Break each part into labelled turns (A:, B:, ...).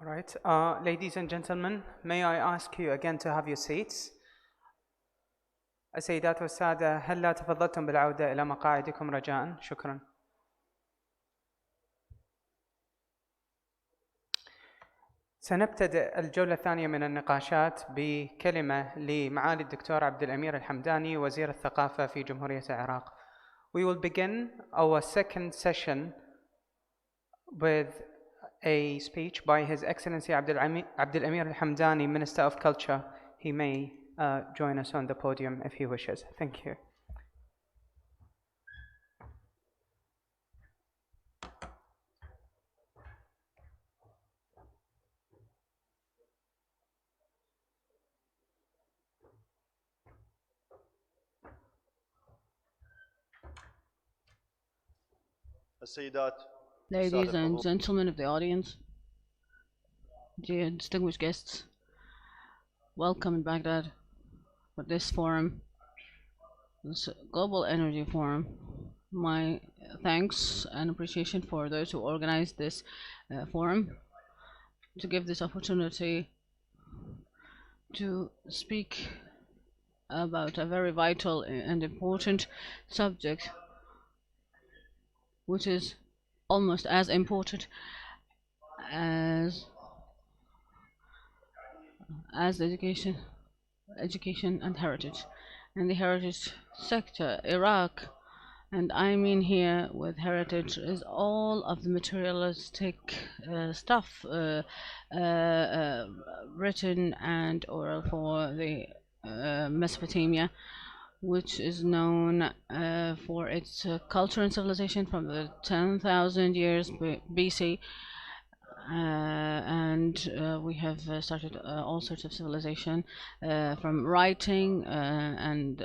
A: All right, ladies and gentlemen, may I ask you again to have your seats. السيدات والسادة، هل لا تفضلتم بالعودة إلى مقاعدكم رجاء؟ شكرا. سنبتدئ الجولة الثانية من النقاشات بكلمة لمعالي الدكتور عبد الأمير الحمداني وزير الثقافة في جمهورية العراق. We will begin our second session with a speech by His Excellency Abdul Amir Al-Hamdani, Minister of Culture. He may join us on the podium if he wishes. Thank you.
B: Ladies and gentlemen of the audience, dear distinguished guests, welcome in Baghdad for this forum, this Global Energy Forum. My thanks and appreciation for those who organized this forum to give this opportunity to speak about a very vital and important subject, which is almost as important as education and heritage. In the heritage sector, Iraq, and I mean here with heritage, is all of the materialistic stuff written and oral for the Mesopotamia, which is known for its culture and civilization from the 10,000 years BC. And we have started all sorts of civilization from writing and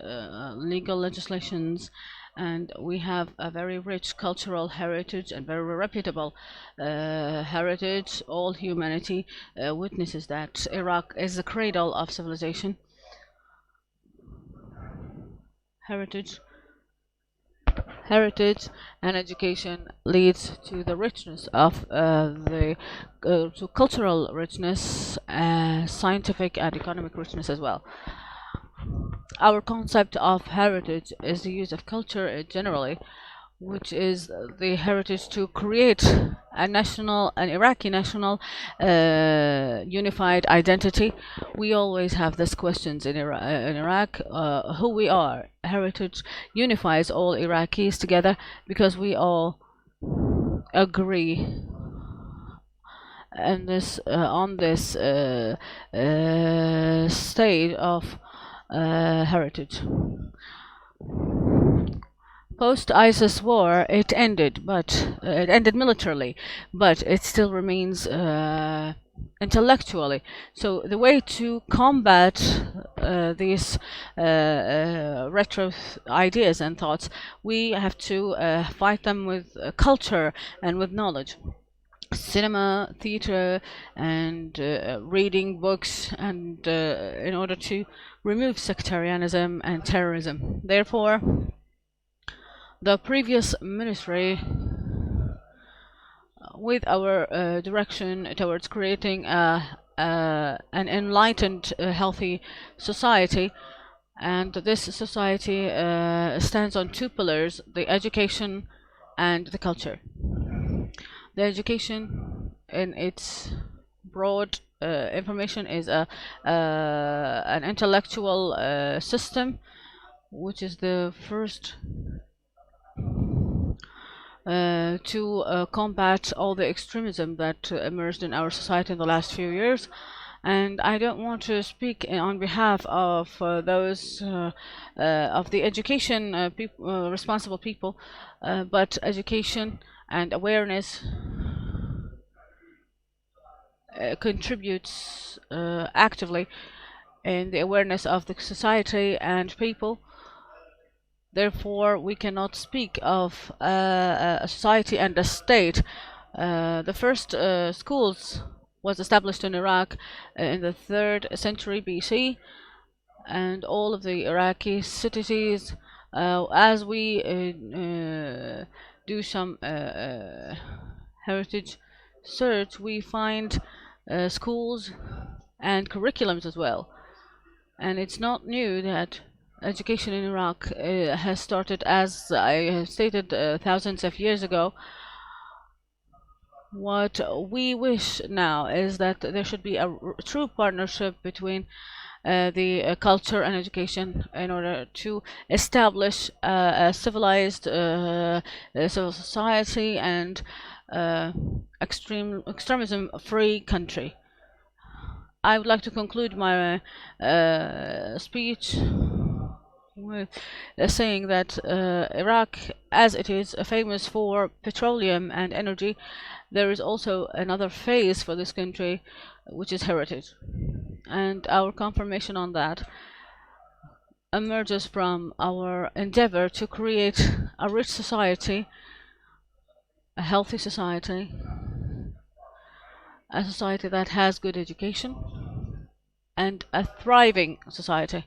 B: legal legislations, and we have a very rich cultural heritage and very reputable heritage. All humanity witnesses that Iraq is the cradle of civilization. Heritage and education leads to the richness of to cultural richness, scientific and economic richness as well. Our concept of heritage is the use of culture generally, which is the heritage to create an Iraqi national unified identity. We always have these questions in Iraq, who we are. Heritage unifies all Iraqis together because we all agree on this state of heritage. Post-ISIS war, it ended militarily, but it still remains intellectually. So the way to combat these retro ideas and thoughts, we have to fight them with culture and with knowledge. Cinema, theater, and reading books, and in order to remove sectarianism and terrorism. Therefore, the previous ministry, with our direction towards creating an enlightened, healthy society, and this society stands on two pillars: the education and the culture. The education, in its broad information, is an intellectual system, which is the first to combat all the extremism that emerged in our society in the last few years. And I don't want to speak on behalf of those of the education responsible people, but education and awareness contributes actively in the awareness of the society and people. Therefore, we cannot speak of a society and a state. The first schools was established in Iraq in the 3rd century BC, and all of the Iraqi cities, as we do some heritage search, we find schools and curriculums as well. And it's not new that education in Iraq has started, as I have stated, thousands of years ago. What we wish now is that there should be a true partnership between the culture and education in order to establish a civilized civil society and extremism-free country. I would like to conclude my speech with saying that Iraq, as it is famous for petroleum and energy, there is also another phase for this country, which is heritage. And our confirmation on that emerges from our endeavor to create a rich society, a healthy society, a society that has good education, and a thriving society.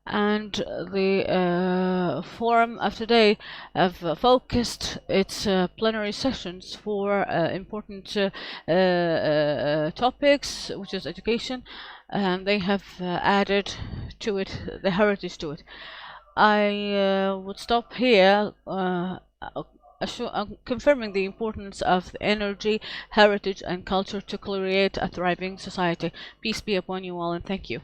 B: And the forum of today have focused its plenary sessions for important topics, which is education, and they have added to it the heritage to it. I would stop here, confirming the importance of energy, heritage, and culture to create a thriving society. Peace be upon you all, and thank you.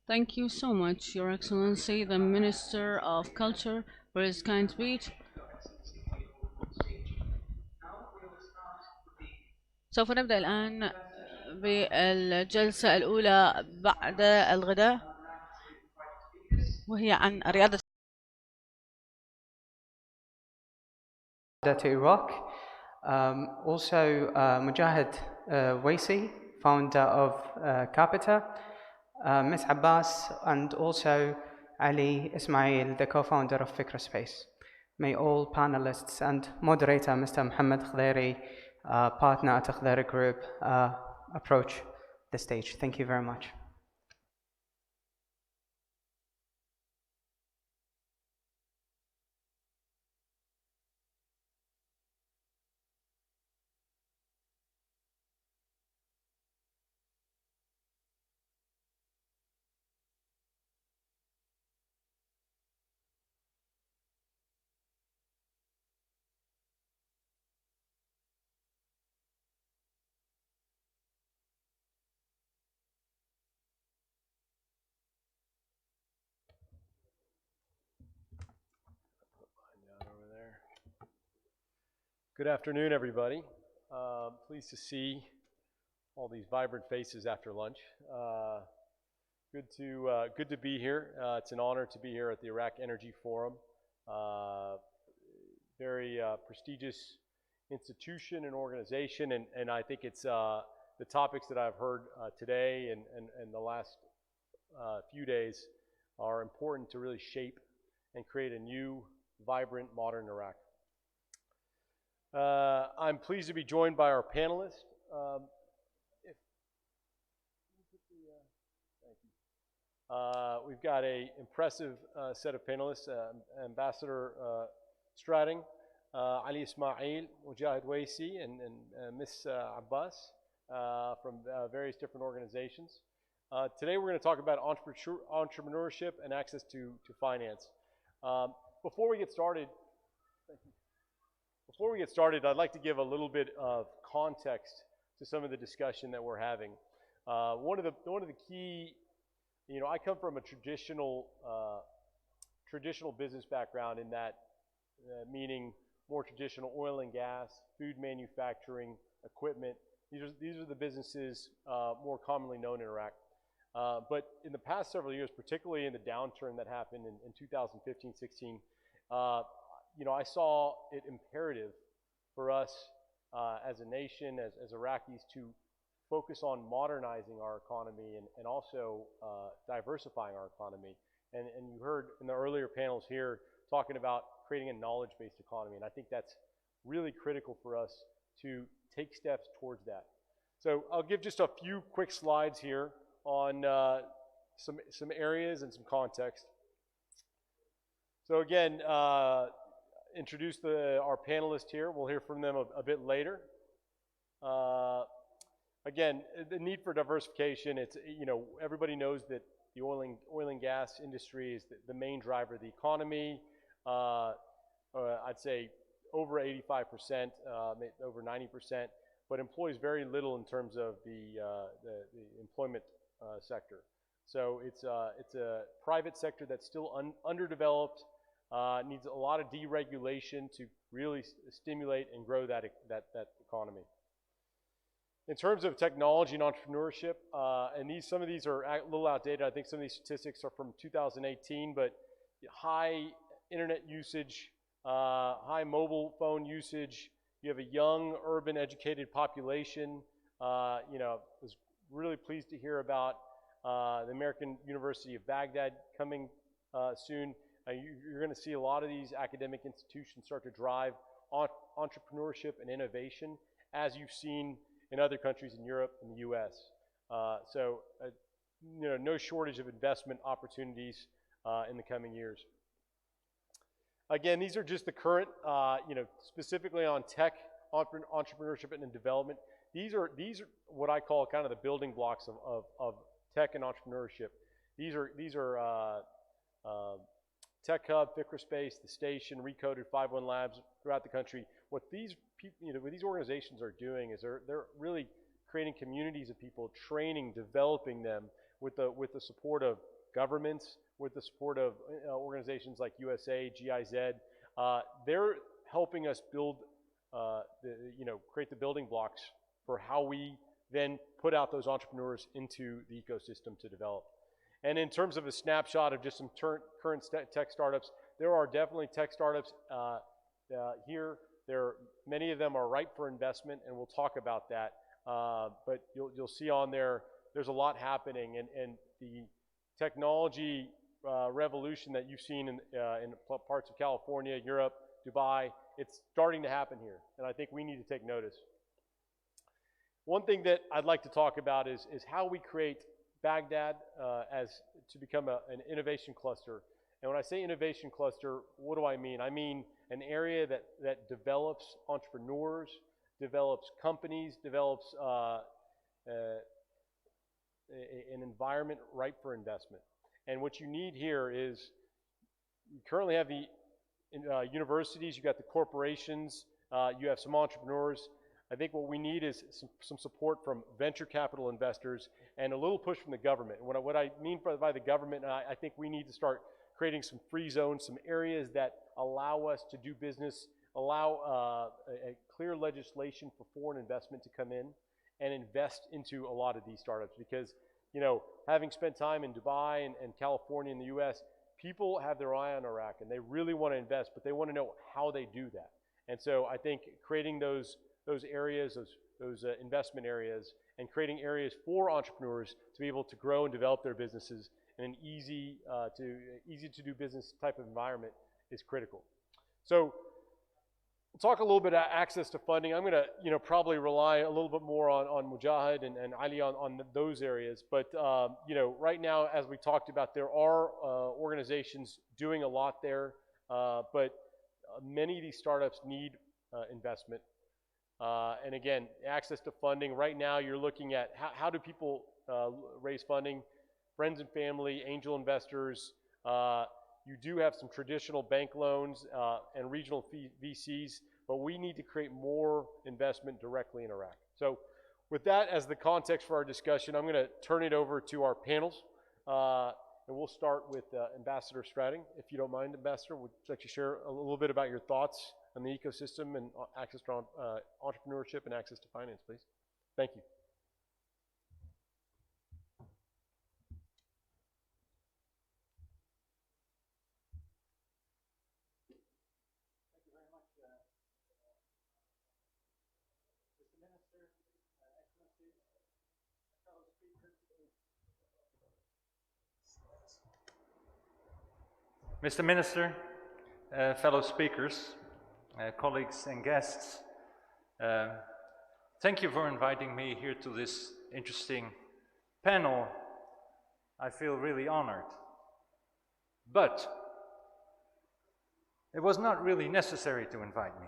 B: Thank you so much, Your Excellency, the Minister of Culture, for his kind speech. سوف نبدأ الآن بالجلسة الأولى بعد الغداء، وهي عن رياضة
A: Iraq. Also, Mujahid Waisi, founder of Capita, Ms. Abbas, and also Ali Ismail, the co-founder of Fikra Space. May all panelists and moderator, Mr. Mohammed Khderi, partner at Khderi Group, approach the stage. Thank you very much.
C: Good afternoon, everybody. Pleased to see all these vibrant faces after lunch. Good to be here. It's an honor to be here at the Iraq Energy Forum. Very prestigious institution and organization, and I think it's the topics that I've heard today and the last few days are important to really shape and create a new, vibrant, modern Iraq. I'm pleased to be joined by our panelists. We've got an impressive set of panelists, Ambassador Stratting, Ali Ismail, Mujahid Waisi, and Ms. Abbas from various different organizations. Today we're going to talk about entrepreneurship and access to finance. Before we get started, I'd like to give a little bit of context to some of the discussion that we're having. One of the key, I come from a traditional business background in that, meaning more traditional oil and gas, food manufacturing, equipment. These are the businesses more commonly known in Iraq. But in the past several years, particularly in the downturn that happened in 2015-16, I saw it imperative for us as a nation, as Iraqis, to focus on modernizing our economy and also diversifying our economy. And you heard in the earlier panels here talking about creating a knowledge-based economy. And I think that's really critical for us to take steps towards that. So I'll give just a few quick slides here on some areas and some context. So again, introduce our panelists here. We'll hear from them a bit later. Again, the need for diversification, it's, you know, everybody knows that the oil and gas industry is the main driver of the economy. I'd say over 85%, over 90%, but employs very little in terms of the employment sector. So it's a private sector that's still underdeveloped, needs a lot of deregulation to really stimulate and grow that economy. In terms of technology and entrepreneurship, and some of these are a little outdated. I think some of these statistics are from 2018, but high internet usage, high mobile phone usage. You have a young, urban, educated population. You know, I was really pleased to hear about the American University of Baghdad coming soon. You're going to see a lot of these academic institutions start to drive entrepreneurship and innovation, as you've seen in other countries in Europe and the U.S. So, you know, no shortage of investment opportunities in the coming years. Again, these are just the current, you know, specifically on tech, entrepreneurship and development. These are what I call kind of the building blocks of tech and entrepreneurship. These are Tech Hub, Ficra-Space, the Station, Recoded, 51 Labs throughout the country. What these people, you know, what these organizations are doing is they're really creating communities of people, training, developing them with the support of governments, with the support of organizations like USA, GIZ. They're helping us build, create the building blocks for how we then put out those entrepreneurs into the ecosystem to develop. And in terms of a snapshot of just some current tech startups, there are definitely tech startups here. Many of them are ripe for investment, and we'll talk about that. But you'll see on there's a lot happening, and the technology revolution that you've seen in parts of California, Europe, Dubai, it's starting to happen here, and I think we need to take notice. One thing that I'd like to talk about is how we create Baghdad to become an innovation cluster. And when I say innovation cluster, what do I mean? I mean an area that develops entrepreneurs, develops companies, develops an environment ripe for investment. And what you need here is, you currently have the universities, you got the corporations, you have some entrepreneurs. I think what we need is some support from venture capital investors and a little push from the government. What I mean by the government, I think we need to start creating some free zones, some areas that allow us to do business, allow a clear legislation for foreign investment to come in and invest into a lot of these startups. Because, you know, having spent time in Dubai and California and the US, people have their eye on Iraq and they really want to invest, but they want to know how they do that. And so I think creating those areas, those investment areas, and creating areas for entrepreneurs to be able to grow and develop their businesses in an easy to do business type of environment is critical. So we'll talk a little bit about access to funding. I'm going to, you know, probably rely a little bit more on Mujahid and Ali on those areas. But you know, right now, as we talked about, there are organizations doing a lot there, but many of these startups need investment. And again, access to funding. Right now, you're looking at how do people raise funding? Friends and family, angel investors. You do have some traditional bank loans and regional VCs, but we need to create more investment directly in Iraq. So with that as the context for our discussion, I'm going to turn it over to our panels. And we'll start with Ambassador Stratting. If you don't mind, Ambassador, would you like to share a little bit about your thoughts on the ecosystem and access to entrepreneurship and access to finance, please? Thank you.
A: Thank you very much, Mr. Minister, Excellencies, fellow speakers. Mr. Minister,
D: fellow speakers, colleagues and guests. Thank you for inviting me here to this interesting panel. I feel really honored. But it was not really necessary to invite me.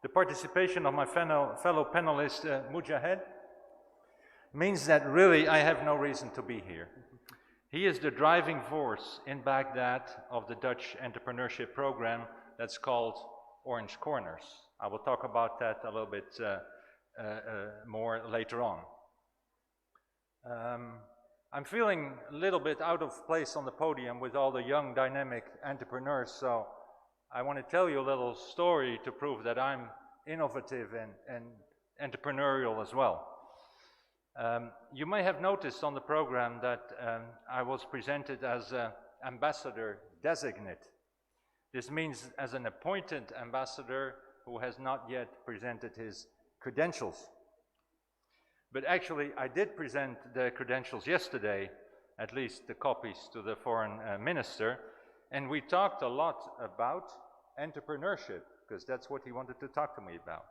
D: The participation of my fellow panelist, Mujahid, means that really I have no reason to be here. He is the driving force in Baghdad of the Dutch entrepreneurship program that's called Orange Corners. I will talk about that a little bit more later on. I'm feeling a little bit out of place on the podium with all the young, dynamic entrepreneurs, so I want to tell you a little story to prove that I'm innovative and entrepreneurial as well. You may have noticed on the program that I was presented as an ambassador designate. This means as an appointed ambassador who has not yet presented his credentials. But actually, I did present the credentials yesterday, at least the copies to the foreign minister, and we talked a lot about entrepreneurship, because that's what he wanted to talk to me about.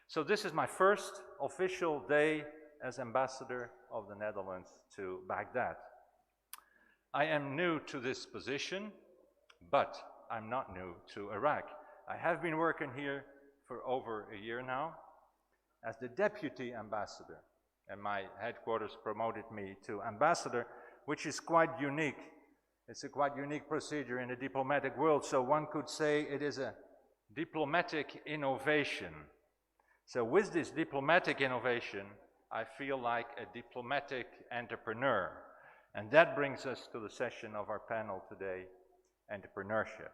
D: So this is my first official day as ambassador of the Netherlands to Baghdad. I am new to this position, but I'm not new to Iraq. I have been working here for over a year now as the deputy ambassador, and my headquarters promoted me to ambassador, which is quite unique. It's a quite unique procedure in the diplomatic world, so one could say it is a diplomatic innovation. So with this diplomatic innovation, I feel like a diplomatic entrepreneur. And that brings us to the session of our panel today, entrepreneurship.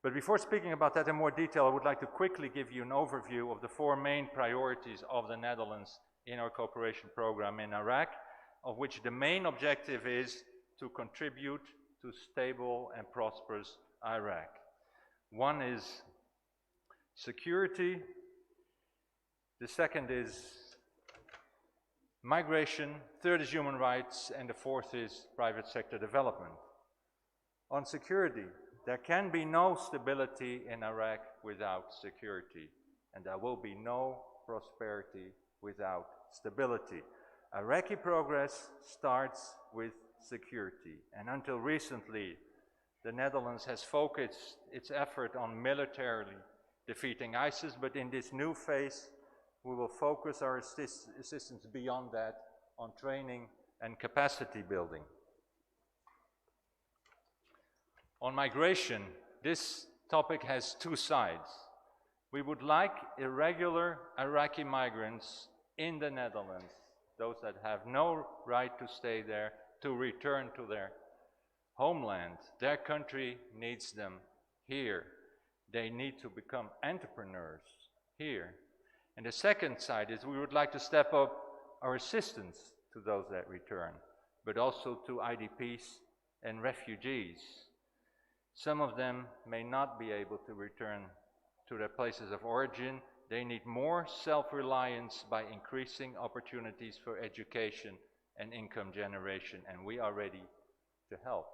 D: But before speaking about that in more detail, I would like to quickly give you an overview of the four main priorities of the Netherlands in our cooperation program in Iraq, of which the main objective is to contribute to stable and prosperous Iraq. One is security, the second is migration, third is human rights, and the fourth is private sector development. On security, there can be no stability in Iraq without security, and there will be no prosperity without stability. Iraqi progress starts with security, and until recently, the Netherlands has focused its effort on militarily defeating ISIS, but in this new phase, we will focus our assistance beyond that on training and capacity building. On migration, this topic has two sides. We would like irregular Iraqi migrants in the Netherlands, those that have no right to stay there, to return to their homeland. Their country needs them here. They need to become entrepreneurs here. And the second side is we would like to step up our assistance to those that return, but also to IDPs and refugees. Some of them may not be able to return to their places of origin. They need more self-reliance by increasing opportunities for education and income generation, and we are ready to help.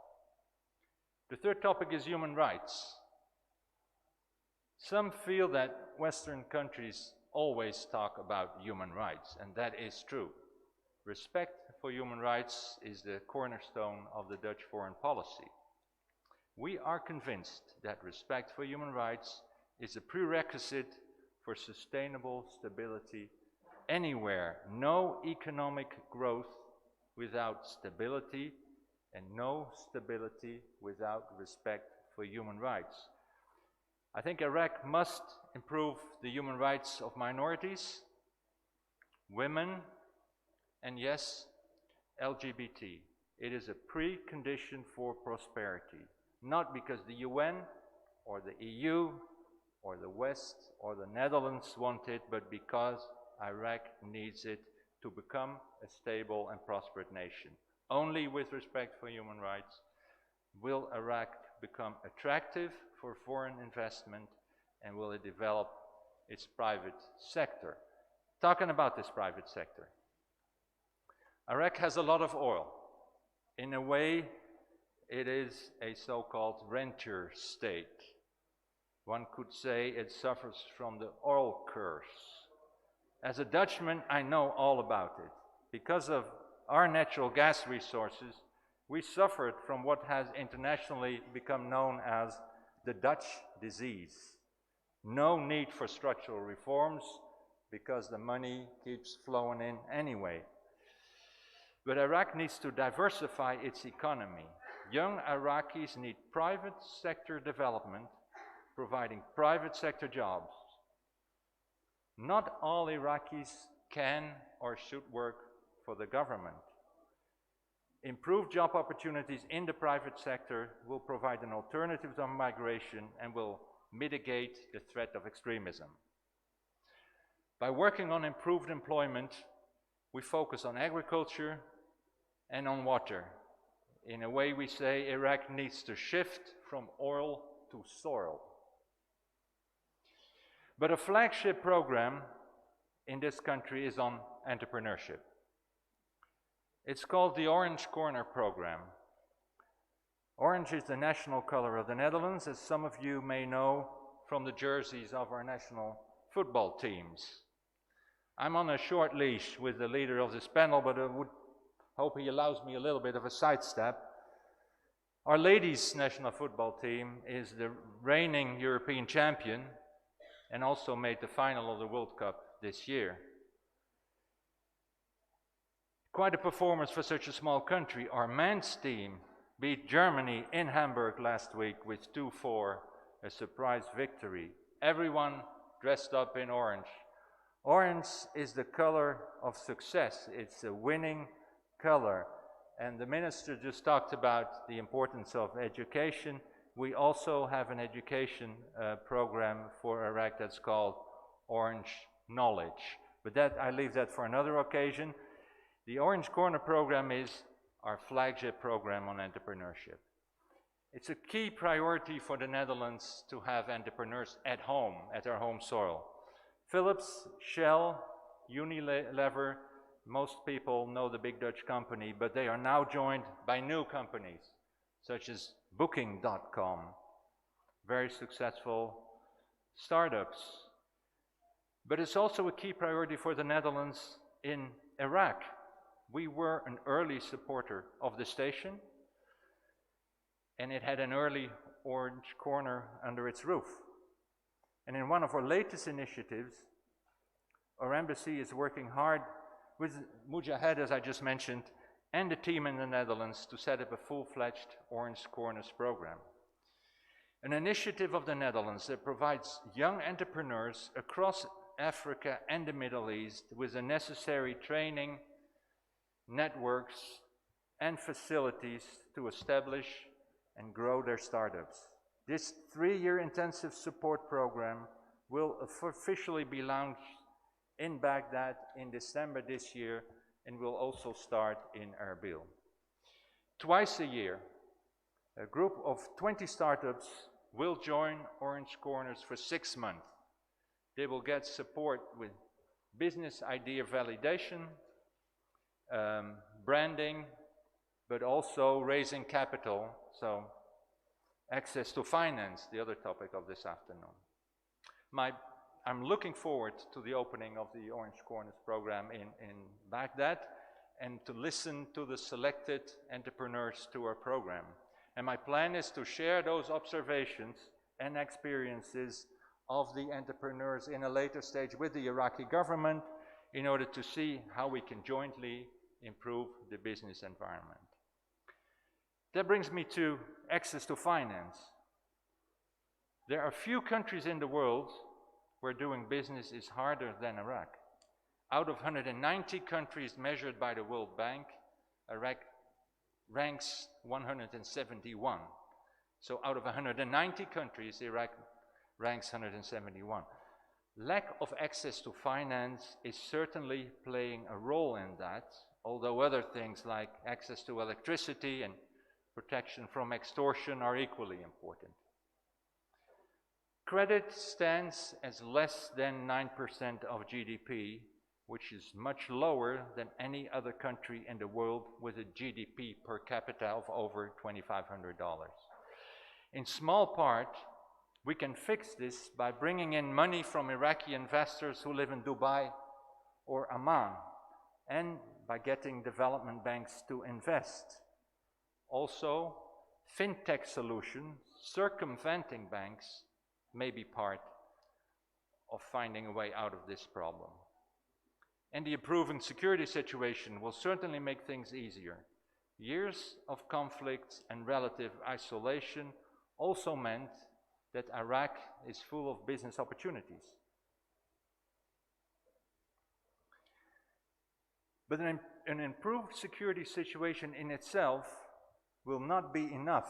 D: The third topic is human rights. Some feel that Western countries always talk about human rights, and that is true. Respect for human rights is the cornerstone of the Dutch foreign policy. We are convinced that respect for human rights is a prerequisite for sustainable stability anywhere. No economic growth without stability, and no stability without respect for human rights. I think Iraq must improve the human rights of minorities, women, and yes, LGBT. It is a precondition for prosperity, not because the UN or the EU or the West or the Netherlands want it, but because Iraq needs it to become a stable and prosperous nation. Only with respect for human rights will Iraq become attractive for foreign investment, and will it develop its private sector. Talking about this private sector, Iraq has a lot of oil. In a way, it is a so-called rentier state. One could say it suffers from the oil curse. As a Dutchman, I know all about it. Because of our natural gas resources, we suffered from what has internationally become known as the Dutch disease. No need for structural reforms because the money keeps flowing in anyway. But Iraq needs to diversify its economy. Young Iraqis need private sector development, providing private sector jobs. Not all Iraqis can or should work for the government. Improved job opportunities in the private sector will provide an alternative to migration and will mitigate the threat of extremism. By working on improved employment, we focus on agriculture and on water. In a way, we say Iraq needs to shift from oil to soil. But a flagship program in this country is on entrepreneurship. It's called the Orange Corner program. Orange is the national color of the Netherlands, as some of you may know from the jerseys of our national football teams. I'm on a short leash with the leader of this panel, but I would hope he allows me a little bit of a sidestep. Our ladies' national football team is the reigning European champion and also made the final of the World Cup this year. Quite a performance for such a small country. Our men's team beat Germany in Hamburg last week with 2-4, a surprise victory. Everyone dressed up in orange. Orange is the color of success. It's a winning color. And the minister just talked about the importance of education. We also have an education program for Iraq that's called Orange Knowledge. But that, I leave that for another occasion. The Orange Corner program is our flagship program on entrepreneurship. It's a key priority for the Netherlands to have entrepreneurs at home, at our home soil. Philips, Shell, Unilever, most people know the big Dutch company, but they are now joined by new companies, such as Booking.com, very successful startups. But it's also a key priority for the Netherlands in Iraq. We were an early supporter of the station, and it had an early Orange Corner under its roof. And in one of our latest initiatives, our embassy is working hard with Mujahid, as I just mentioned, and the team in the Netherlands to set up a full-fledged Orange Corners program. An initiative of the Netherlands that provides young entrepreneurs across Africa and the Middle East with the necessary training, networks, and facilities to establish and grow their startups. This 3-year intensive support program will officially be launched in Baghdad in December this year and will also start in Erbil. Twice a year, a group of 20 startups will join Orange Corners for 6 months. They will get support with business idea validation, branding, but also raising capital, so access to finance, the other topic of this afternoon. I'm looking forward to the opening of the Orange Corners program in Baghdad and to listen to the selected entrepreneurs to our program. And my plan is to share those observations and experiences of the entrepreneurs in a later stage with the Iraqi government in order to see how we can jointly improve the business environment. That brings me to access to finance. There are few countries in the world where doing business is harder than Iraq. Out of 190 countries measured by the World Bank, Iraq ranks 171. So out of 190 countries, Iraq ranks 171. Lack of access to finance is certainly playing a role in that, although other things like access to electricity and protection from extortion are equally important. Credit stands as less than 9% of GDP, which is much lower than any other country in the world with a GDP per capita of over $2,500. In small part, we can fix this by bringing in money from Iraqi investors who live in Dubai or Amman, and by getting development banks to invest. Also, fintech solutions circumventing banks may be part of finding a way out of this problem. And the improving security situation will certainly make things easier. Years of conflict and relative isolation also meant that Iraq is full of business opportunities. But an improved security situation in itself will not be enough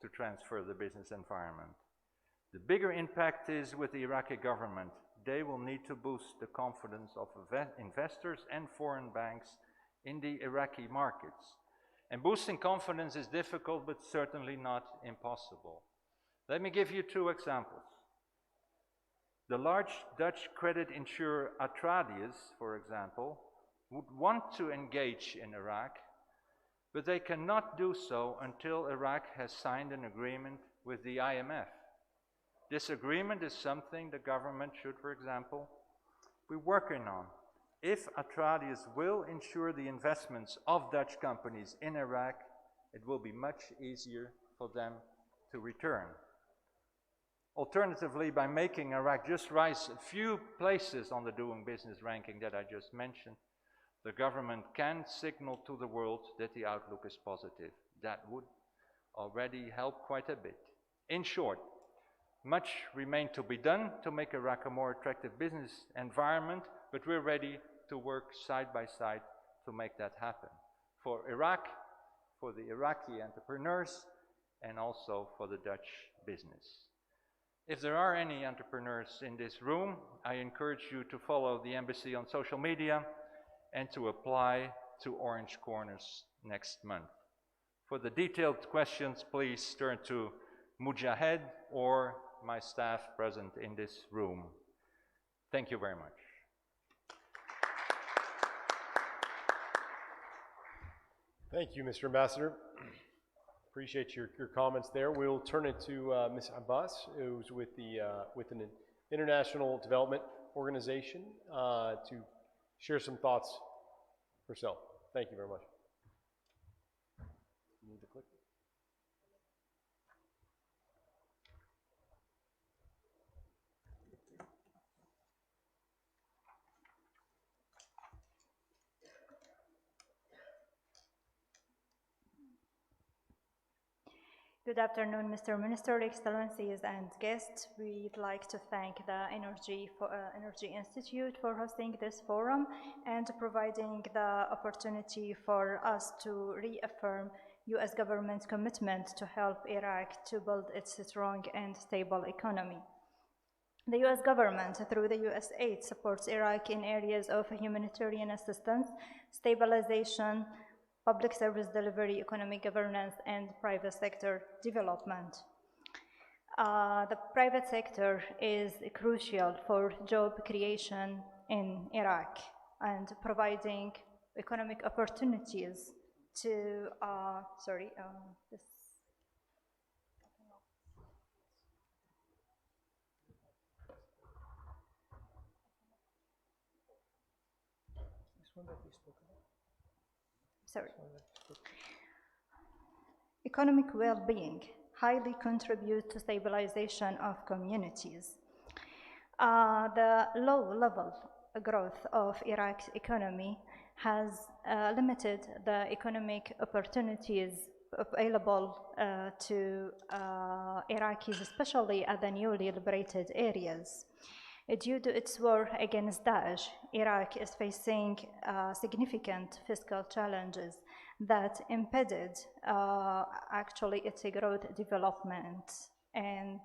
D: to transfer the business environment. The bigger impact is with the Iraqi government. They will need to boost the confidence of investors and foreign banks in the Iraqi markets. And boosting confidence is difficult, but certainly not impossible. Let me give you two examples. The large Dutch credit insurer Atradius, for example, would want to engage in Iraq, but they cannot do so until Iraq has signed an agreement with the IMF. This agreement is something the government should, for example, be working on. If Atradius will ensure the investments of Dutch companies in Iraq, it will be much easier for them to return. Alternatively, by making Iraq just rise a few places on the doing business ranking that I just mentioned, the government can signal to the world that the outlook is positive. That would already help quite a bit. In short, much remains to be done to make Iraq a more attractive business environment, but we're ready to work side by side to make that happen. For Iraq, for the Iraqi entrepreneurs, and also for the Dutch business. If there are any entrepreneurs in this room, I encourage you to follow the embassy on social media and to apply to Orange Corners next month. For the detailed questions, please turn to Mujahed or my staff present in this room. Thank you very much.
C: Thank you, Mr. Ambassador. Appreciate your comments there. We'll turn it to Ms. Abbas, who's with an international development organization, to share some thoughts herself. Thank you very much. You need to click.
E: Good afternoon, Mr. Minister, Excellencies, and guests. We'd like to thank the Energy Institute for hosting this forum and providing the opportunity for us to reaffirm U.S. government's commitment to help Iraq to build its strong and stable economy. The U.S. government, through the U.S. aid, supports Iraq in areas of humanitarian assistance, stabilization, public service delivery, economic governance, and private sector development. The private sector is crucial for job creation in Iraq and providing economic opportunities to, economic well-being highly contribute to stabilization of communities. The low-level growth of Iraq's economy has limited the economic opportunities available to Iraqis, especially at the newly liberated areas. Due to its war against Daesh, Iraq is facing significant fiscal challenges that impeded actually its growth development and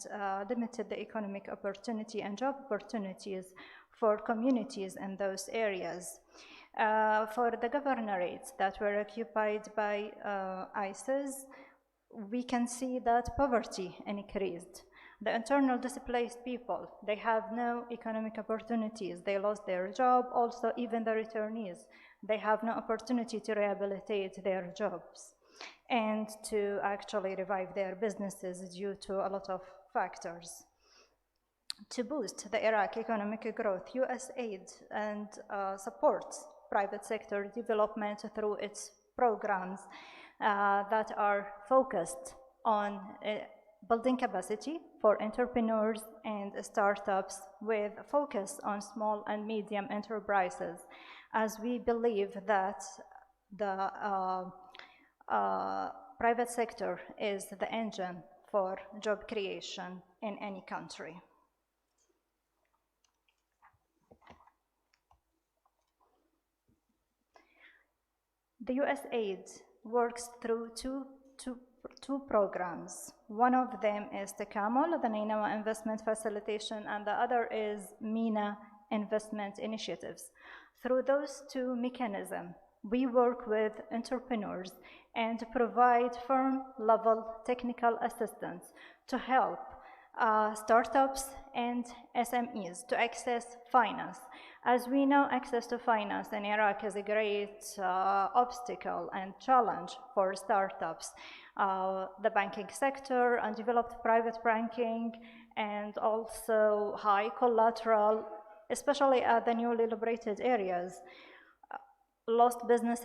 E: limited the economic opportunity and job opportunities for communities in those areas. For the governorates that were occupied by ISIS, we can see that poverty increased. The internal displaced people, they have no economic opportunities. They lost their job. Also, even the returnees, they have no opportunity to rehabilitate their jobs and to actually revive their businesses due to a lot of factors. To boost the Iraq economic growth, US aid and supports private sector development through its programs that are focused on building capacity for entrepreneurs and startups with a focus on small and medium enterprises, as we believe that the private sector is the engine for job creation in any country. The US aid works through two programs. One of them is TECAML, the Nainawa Investment Facilitation, and the other is MENA Investment Initiatives. Through those two mechanisms, we work with entrepreneurs and provide firm-level technical assistance to help startups and SMEs to access finance. As we know, access to finance in Iraq is a great obstacle and challenge for startups. The banking sector, undeveloped private banking, and also high collateral, especially at the newly liberated areas. Business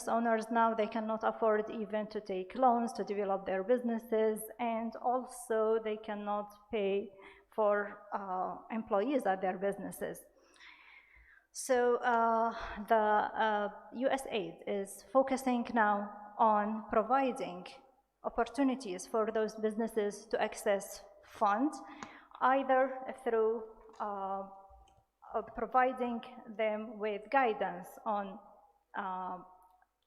E: owners now, they cannot afford even to take loans to develop their businesses, and also they cannot pay for employees at their businesses. So the US aid is focusing now on providing opportunities for those businesses to access funds, either through providing them with guidance on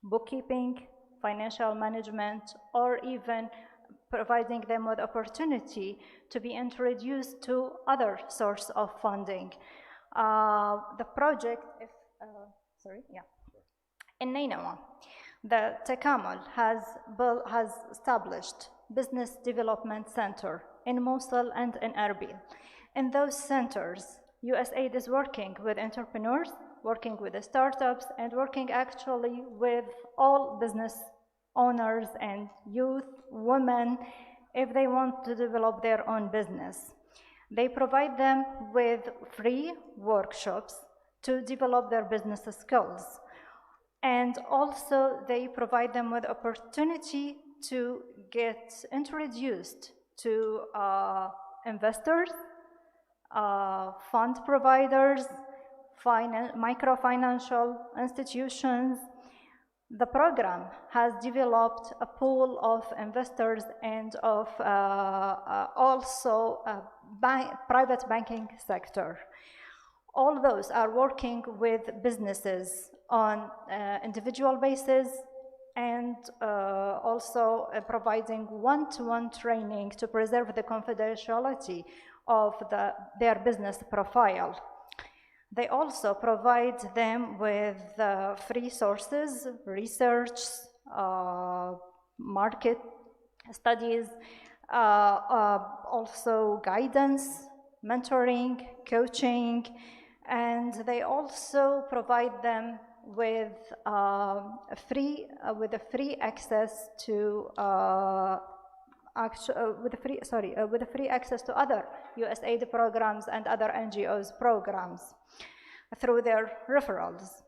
E: bookkeeping, financial management, or even providing them with opportunity to be introduced to other source of funding. The project, in Nainawa, the TECAML has established Business Development Center in Mosul and in Erbil. In those centers, USAID is working with entrepreneurs, working with the startups, and working actually with all business owners and youth, women, if they want to develop their own business. They provide them with free workshops to develop their business skills. And also they provide them with opportunity to get introduced to investors, fund providers, microfinancial institutions. The program has developed a pool of investors and of also private banking sector. All those are working with businesses on individual basis and also providing one-to-one training to preserve the confidentiality of their business profile. They also provide them with free sources, research, market studies, also guidance, mentoring, coaching, and they also provide them with free access to free access to other USAID programs and other NGOs programs through their referrals.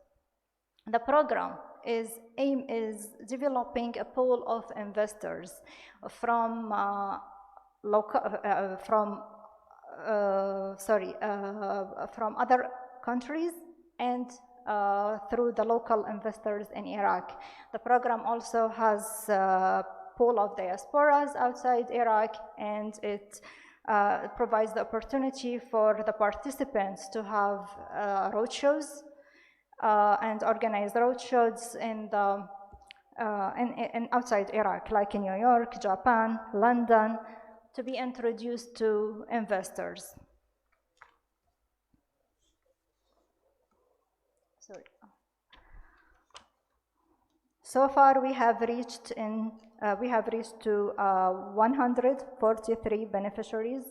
E: The program aim is developing a pool of investors from other countries and through the local investors in Iraq. The program also has a pool of diasporas outside Iraq, and it provides the opportunity for the participants to have roadshows and organize roadshows in outside Iraq, like in New York, Japan, London, to be introduced to investors. So far, we have reached to 143 beneficiaries,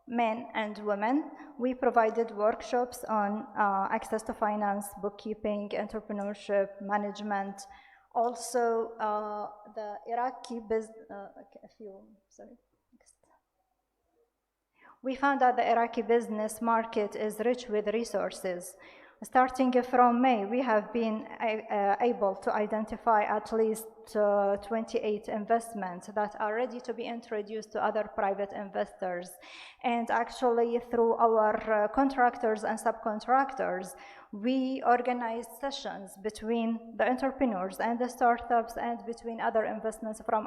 E: men and women. We provided workshops on access to finance, bookkeeping, entrepreneurship, management. Also, the Iraqi we found that the Iraqi business market is rich with resources. Starting from May, we have been able to identify at least 28 investments that are ready to be introduced to other private investors. And actually, through our contractors and subcontractors, we organize sessions between the entrepreneurs and the startups and between other investors from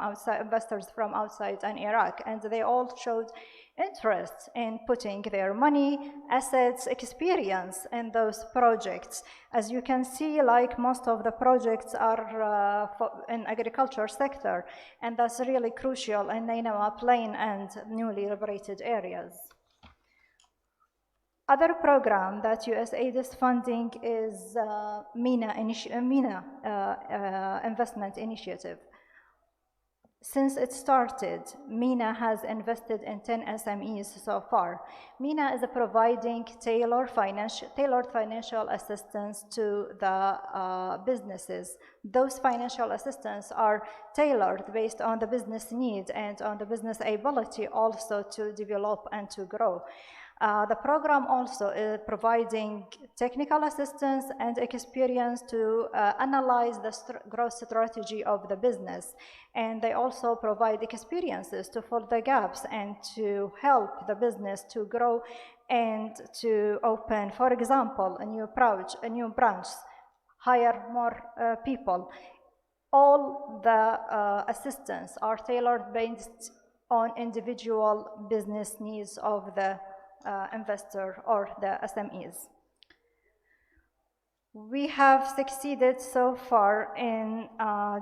E: outside and Iraq. And they all showed interest in putting their money, assets, experience in those projects. As you can see, like most of the projects are in agriculture sector, and that's really crucial in Nainawa Plain and newly liberated areas. Other program that USAID is funding is MENA Investment Initiative. Since it started, MENA has invested in 10 SMEs so far. MENA is providing tailored financial assistance to the businesses. Those financial assistance are tailored based on the business need and on the business ability also to develop and to grow. The program also is providing technical assistance and experience to analyze the growth strategy of the business. And they also provide experiences to fill the gaps and to help the business to grow and to open, for example, a new branch, hire more people. All the assistance are tailored based on individual business needs of the investor or the SMEs. We have succeeded so far in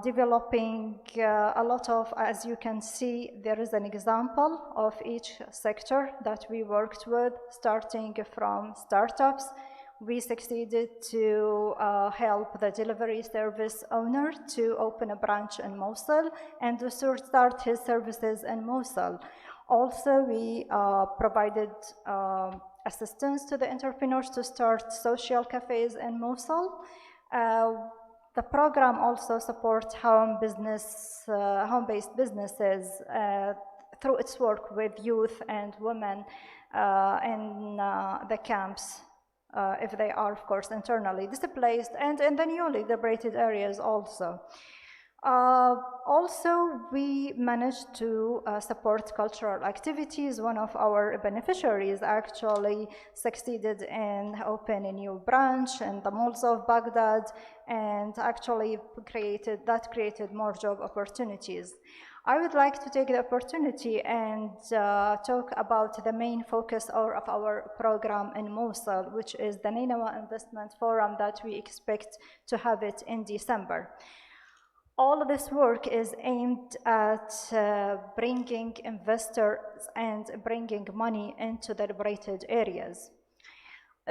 E: developing a lot of, as you can see, there is an example of each sector that we worked with, starting from startups. We succeeded to help the delivery service owner to open a branch in Mosul and to start his services in Mosul. Also, we provided assistance to the entrepreneurs to start social cafes in Mosul. The program also supports home-based businesses through its work with youth and women in the camps, if they are, of course, internally displaced, and in the newly liberated areas also. Also, we managed to support cultural activities. One of our beneficiaries actually succeeded in opening a new branch in the malls of Baghdad, and actually created more job opportunities. I would like to take the opportunity and talk about the main focus of our program in Mosul, which is the Nainawa Investment Forum that we expect to have it in December. All of this work is aimed at bringing investors and bringing money into the liberated areas.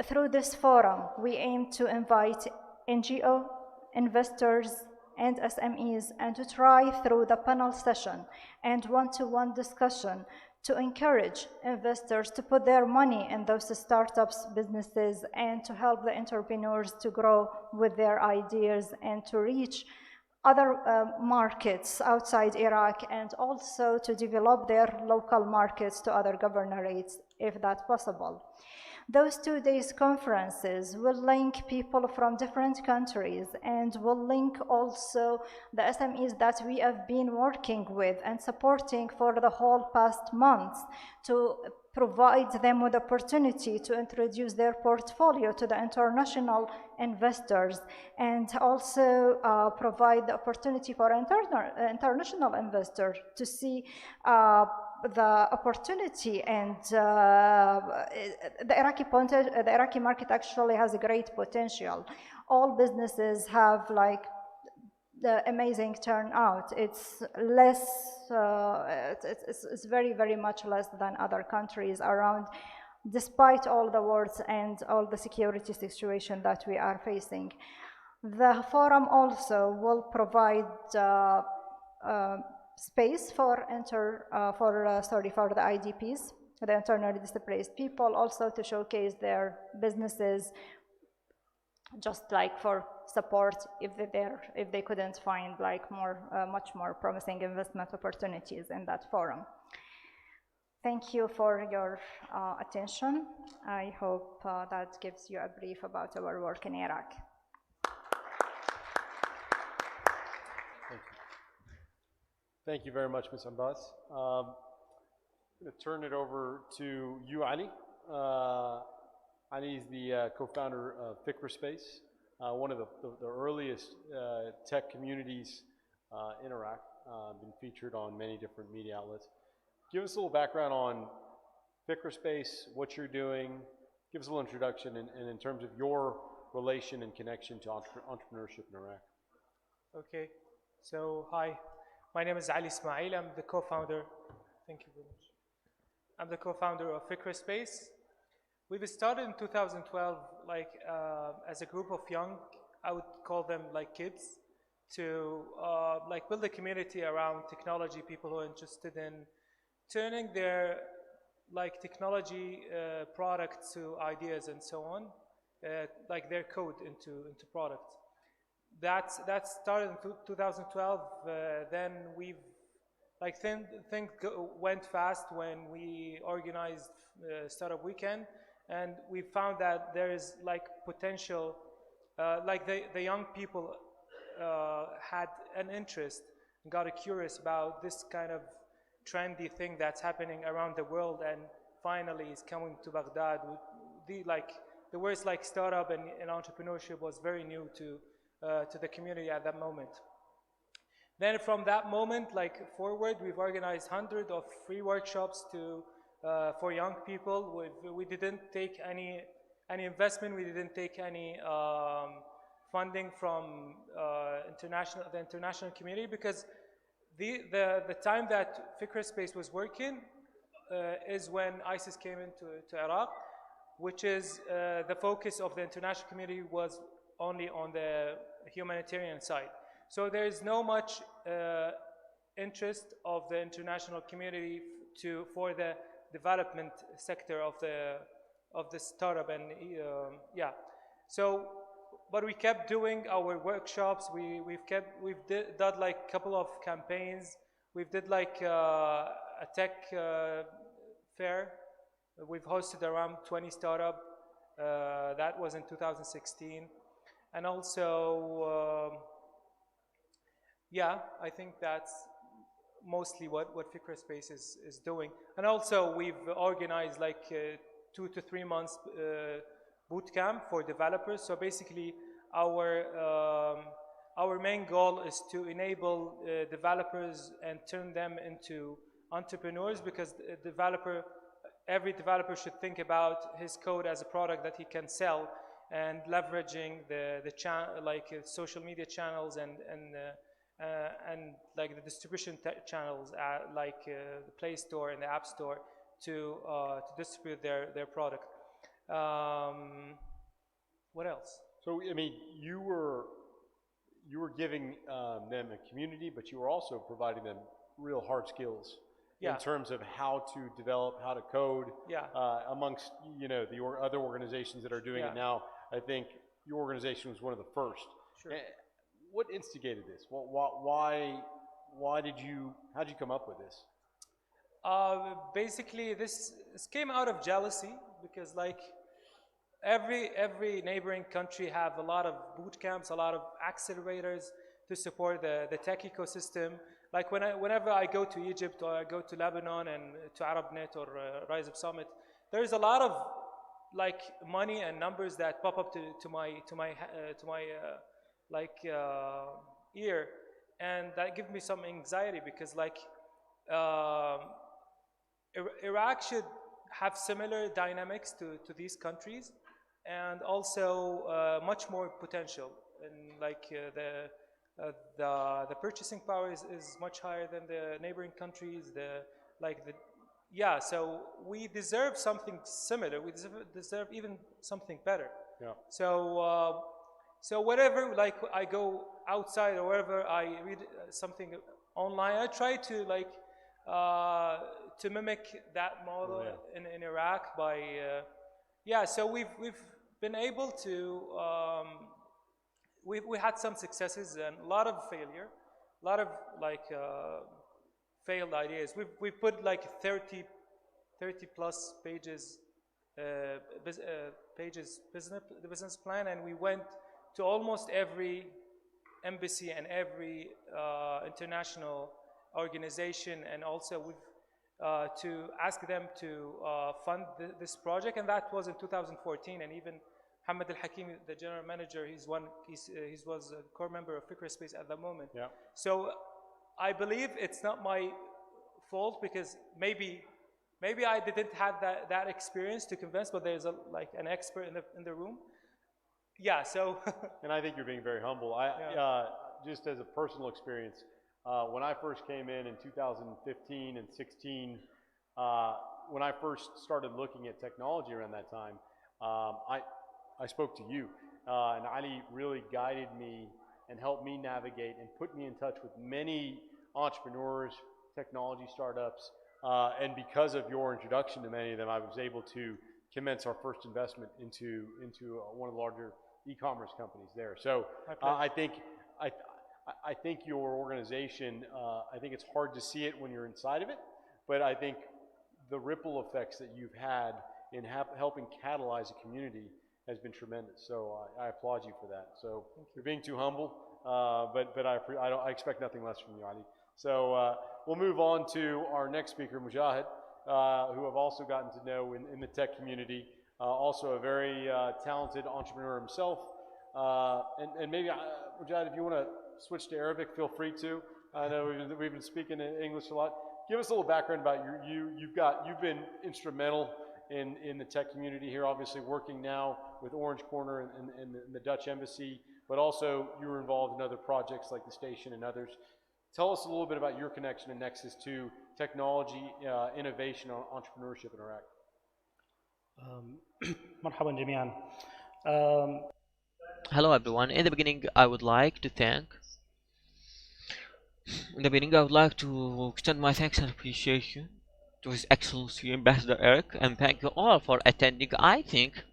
E: Through this forum, we aim to invite NGO, investors, and SMEs, and to try through the panel session and one-to-one discussion to encourage investors to put their money in those startups, businesses, and to help the entrepreneurs to grow with their ideas and to reach other markets outside Iraq, and also to develop their local markets to other governorates, if that's possible. Those 2 days conferences will link people from different countries and will link also the SMEs that we have been working with and supporting for the whole past months to provide them with opportunity to introduce their portfolio to the international investors, and also provide the opportunity for international investors to see the opportunity. And the Iraqi market actually has a great potential. All businesses have like the amazing turnout. It's less, it's very, very much less than other countries around, despite all the wars and all the security situation that we are facing. The forum also will provide space for the IDPs, the internally displaced people, also to showcase their businesses, just like for support if they couldn't find like much more promising investment opportunities in that forum. Thank you for your attention. I hope that gives you a brief about our work in Iraq.
C: Thank you very much, Ms. Abbas. I'm going to turn it over to you, Ali. Ali is the co-founder of Fikraspace, one of the earliest tech communities in Iraq, been featured on many different media outlets. Give us a little background on Fikraspace, what you're doing. Give us a little introduction and in terms of your relation and connection to entrepreneurship in Iraq.
F: Okay, so hi, my name is Ali Ismail. I'm the co-founder. Thank you very much. I'm the co-founder of Fikraspace. We've started in 2012, like as a group of young, I would call them like kids, to like build a community around technology, people who are interested in turning their like technology products to ideas and so on, like their code into products. That started in 2012. Then we've like things went fast when we organized Startup Weekend, and we found that there is like potential, like the young people had an interest, got curious about this kind of trendy thing that's happening around the world, and finally is coming to Baghdad. The words like startup and entrepreneurship was very new to the community at that moment. Then from that moment, like forward, we've organized hundreds of free workshops for young people. We didn't take any investment. We didn't take any funding from the international community, because the time that Fikraspace was working is when ISIS came into Iraq, which is the focus of the international community was only on the humanitarian side. So there is no much interest of the international community for the development sector of the startup, and yeah. So, but we kept doing our workshops. We've done like a couple of campaigns. We've did like a tech fair. We've hosted around 20 startup. That was in 2016, and also. Yeah, I think that's mostly what Fikraspace is doing. And also we've organized like 2 to 3 months boot camp for developers. So basically our main goal is to enable developers and turn them into entrepreneurs, because every developer should think about his code as a product that he can sell, and leveraging the social media channels and like the distribution channels like the Play Store and the App Store to distribute their product. What else?
C: So I mean, you were giving them a community, but you were also providing them real hard skills in terms of how to develop, how to code. Yeah. Amongst the other organizations that are doing it now, I think your organization was one of the first.
F: Sure.
C: What instigated this? How'd you come up with this?
F: Basically, this came out of jealousy, because like every neighboring country have a lot of boot camps, a lot of accelerators to support the tech ecosystem. Like whenever I go to Egypt, or I go to Lebanon and to ArabNet or Rise Up Summit, there's a lot of like money and numbers that pop up to my ear, and that gives me some anxiety, because like Iraq should have similar dynamics to these countries, and also much more potential, and like the purchasing power is much higher than the neighboring countries. So we deserve something similar. We deserve even something better. Yeah. So So wherever like I go outside or wherever I read something online, I try to like to mimic that model in Iraq by yeah. So we've been able to we had some successes and a lot of failure, a lot of like failed ideas. We've put like 30 plus pages business plan, and we went to almost every embassy and every international organization, and also we've to ask them to fund this project, and that was in 2014. And even Hamad Al Hakim, the general manager, he was a core member of Figure at the moment.
C: Yeah.
F: So I believe it's not my fault, because maybe I didn't have that experience to convince, but there's like an expert in the room. Yeah. So.
C: And I think you're being very humble. Just as a personal experience, when I first came in 2015 and 16, when I first started looking at technology around that time, I spoke to you, and Ali really guided me and helped me navigate and put me in touch with many entrepreneurs, technology startups, and because of your introduction to many of them, I was able to commence our first investment into one of the larger e-commerce companies there. So I think your organization, I think it's hard to see it when you're inside of it, but I think the ripple effects that you've had in helping catalyze a community has been tremendous. So I applaud you for that. So you're being too humble, but I expect nothing less from you, Ali. So we'll move on to our next speaker, Mujahid, who I've also gotten to know in the tech community, also a very talented entrepreneur himself. And maybe, Mujahid, if you want to switch to Arabic, feel free to. I know we've been speaking in English a lot. Give us a little background about you've been instrumental in the tech community here, obviously working now with Orange Corner and the Dutch Embassy, but also you were involved in other projects like the station and others. Tell us a little bit about your connection and nexus to technology, innovation, and entrepreneurship in Iraq.
G: مرحبا جميعا.
H: Hello everyone. In the beginning, I would like to extend my thanks and appreciation to His Excellency Ambassador Eric, and thank you all for attending. I think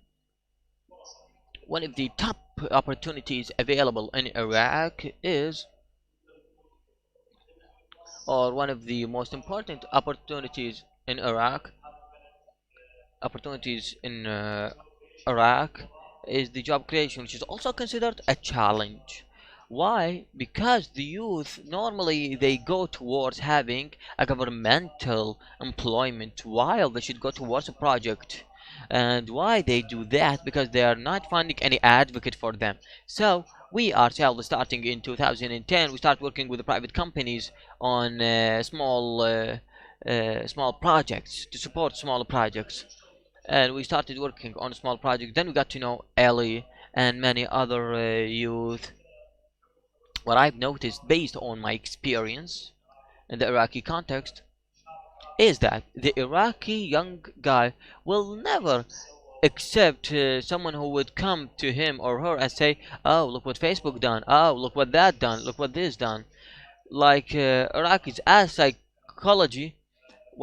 H: one of the top opportunities available in Iraq is, or one of the most important opportunities in Iraq, is the job creation, which is also considered a challenge. Why? Because the youth normally they go towards having a governmental employment while they should go towards a project. And why they do that? Because they are not finding any advocate for them. So we ourselves, starting in 2010, we start working with the private companies on small projects, to support small projects. And we started working on a small project. Then we got to know Ali and many other youth. What I've noticed, based on my experience in the Iraqi context, is that the Iraqi young guy will never accept someone who would come to him or her and say, oh, look what Facebook done, oh, look what that done, look what this done. Like Iraqis, as psychology,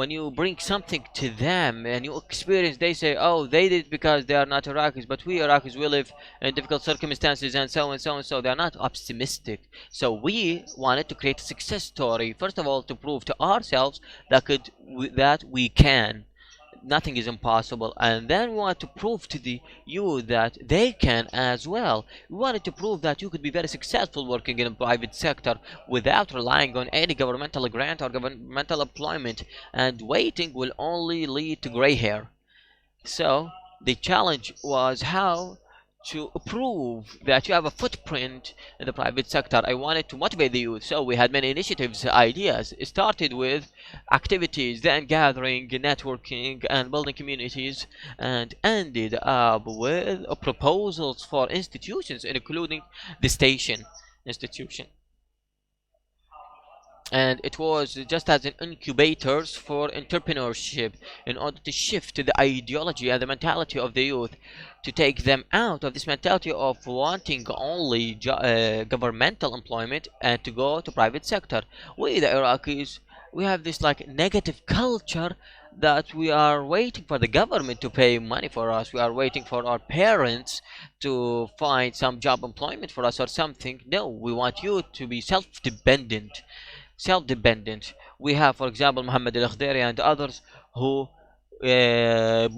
H: when you bring something to them and you experience, they say, oh, they did it because they are not Iraqis, but we Iraqis, we live in difficult circumstances, and so and so and so. They are not optimistic. So we wanted to create a success story, first of all, to prove to ourselves that we can. Nothing is impossible. And then we want to prove to the youth that they can as well. We wanted to prove that you could be very successful working in a private sector without relying on any governmental grant or governmental employment, and waiting will only lead to gray hair. So the challenge was how to prove that you have a footprint in the private sector. I wanted to motivate the youth, so we had many initiatives, ideas. It started with activities, then gathering, networking, and building communities, and ended up with proposals for institutions, including the station institution. and it was just as an incubators for entrepreneurship in order to shift the ideology and the mentality of the youth, to take them out of this mentality of wanting only governmental employment and to go to private sector. We the Iraqis, we have this like negative culture that we are waiting for the government to pay money for us, we are waiting for our parents to find some job employment for us or something. No, we want you to be self-dependent. We have, for example, Muhammad al-Akhdari and others who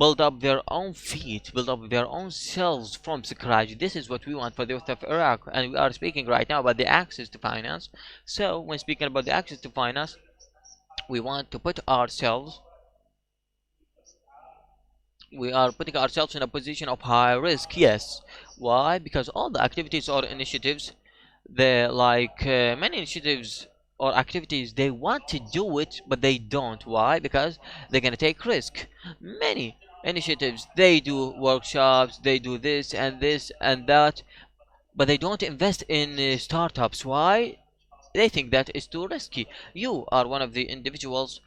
H: build up their own feet, build up their own selves from scratch. This is what we want for the youth of Iraq, and we are speaking right now about the access to finance. So when speaking about the access to finance, we want to put ourselves, we are putting ourselves in a position of high risk. Yes. Why? Because all the activities or initiatives, the many initiatives or activities, they want to do it but they don't. Why? Because they're gonna take risk. Many initiatives, they do workshops, they do this and that, but they don't invest in startups. Why? They think that is too risky. You are one of the individuals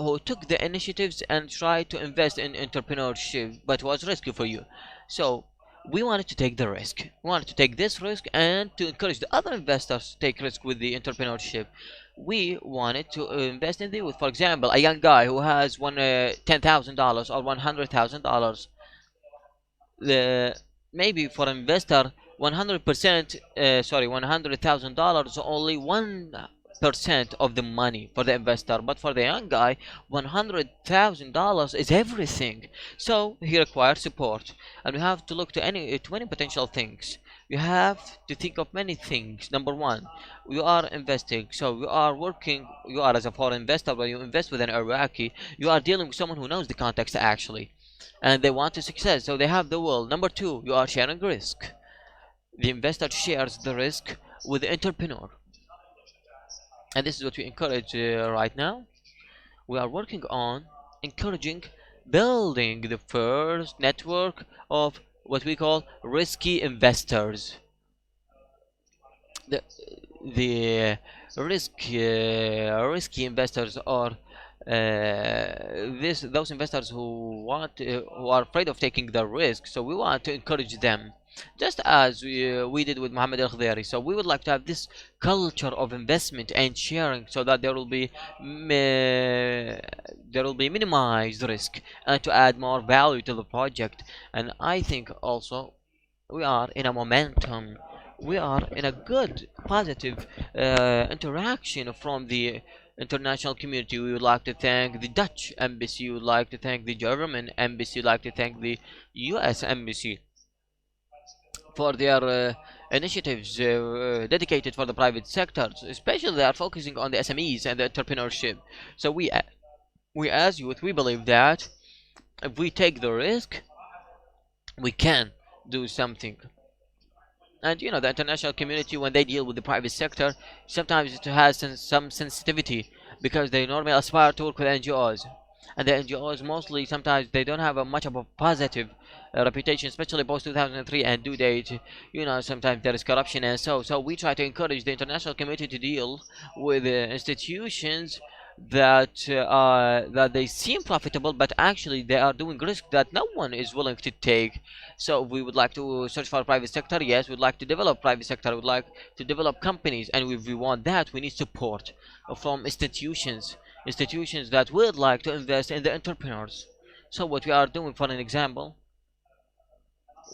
H: who took the initiatives and tried to invest in entrepreneurship, but was risky for you. So we wanted to take the risk. We wanted to take this risk and to encourage the other investors to take risk with the entrepreneurship. We wanted to invest in the youth. For example, a young guy who has won $10,000 or $100,000, the maybe for investor 100% $100,000 only 1% of the money for the investor, but for the young guy $100,000 is everything. So he requires support, and we have to look to any 20 potential things. You have to think of many things. Number one, you are investing, so you are working, you are as a foreign investor. When you invest with an Iraqi, you are dealing with someone who knows the context actually, and they want to success, so they have the will. Number two, you are sharing risk. The investor shares the risk with the entrepreneur, and this is what we encourage right now. We are working on encouraging building the first network of what we call risky investors. The risky investors are those investors who who are afraid of taking the risk. So we want to encourage them, just as we did with Muhammad al-Khidari. So we would like to have this culture of investment and sharing, so that there will be minimized risk and to add more value to the project. And I think also we are in a momentum, we are in a good positive interaction from the international community. We would like to thank the Dutch embassy, we would like to thank the German embassy, we would like to thank the US embassy for their initiatives dedicated for the private sectors. Especially they are focusing on the SMEs and the entrepreneurship. So we as youth, we believe that if we take the risk, we can do something. And you know, the international community, when they deal with the private sector, sometimes it has some sensitivity, because they normally aspire to work with NGOs, and the NGOs mostly sometimes they don't have a much of a positive reputation, especially post 2003 and due date. You know, sometimes there is corruption, and so we try to encourage the international community to deal with institutions that they seem profitable, but actually they are doing risk that no one is willing to take. So we would like to search for private sector. Yes, we'd like to develop private sector, we'd like to develop companies, and if we want that, we need support from institutions that would like to invest in the entrepreneurs. So what we are doing, for an example,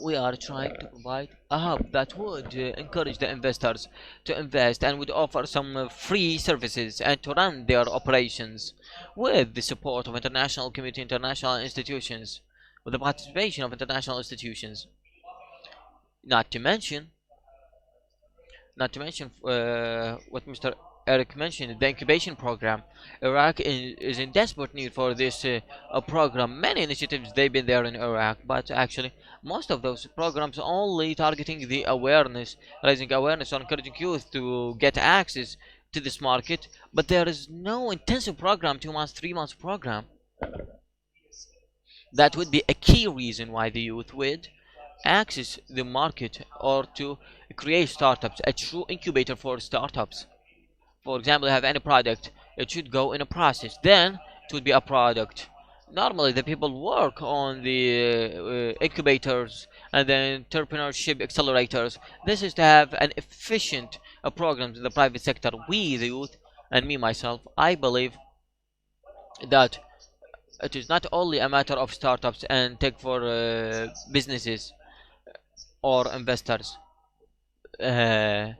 H: we are trying to provide a hub that would encourage the investors to invest, and would offer some free services and to run their operations with the support of international community, international institutions, with the participation of international institutions. Not to mention what Mr. Eric mentioned, the incubation program. Iraq is in desperate need for this program. Many initiatives, they've been there in Iraq, but actually most of those programs only targeting the awareness, raising awareness, or encouraging youth to get access to this market. But there is no intensive program, 2 months, 3 months program. That would be a key reason why the youth would access the market, or to create startups, a true incubator for startups. For example, you have any product, it should go in a process, then it would be a product. Normally the people work on the incubators and the entrepreneurship accelerators. This is to have an efficient programs in the private sector. We the youth, and me myself, I believe that it is not only a matter of startups and tech for businesses or investors, uh,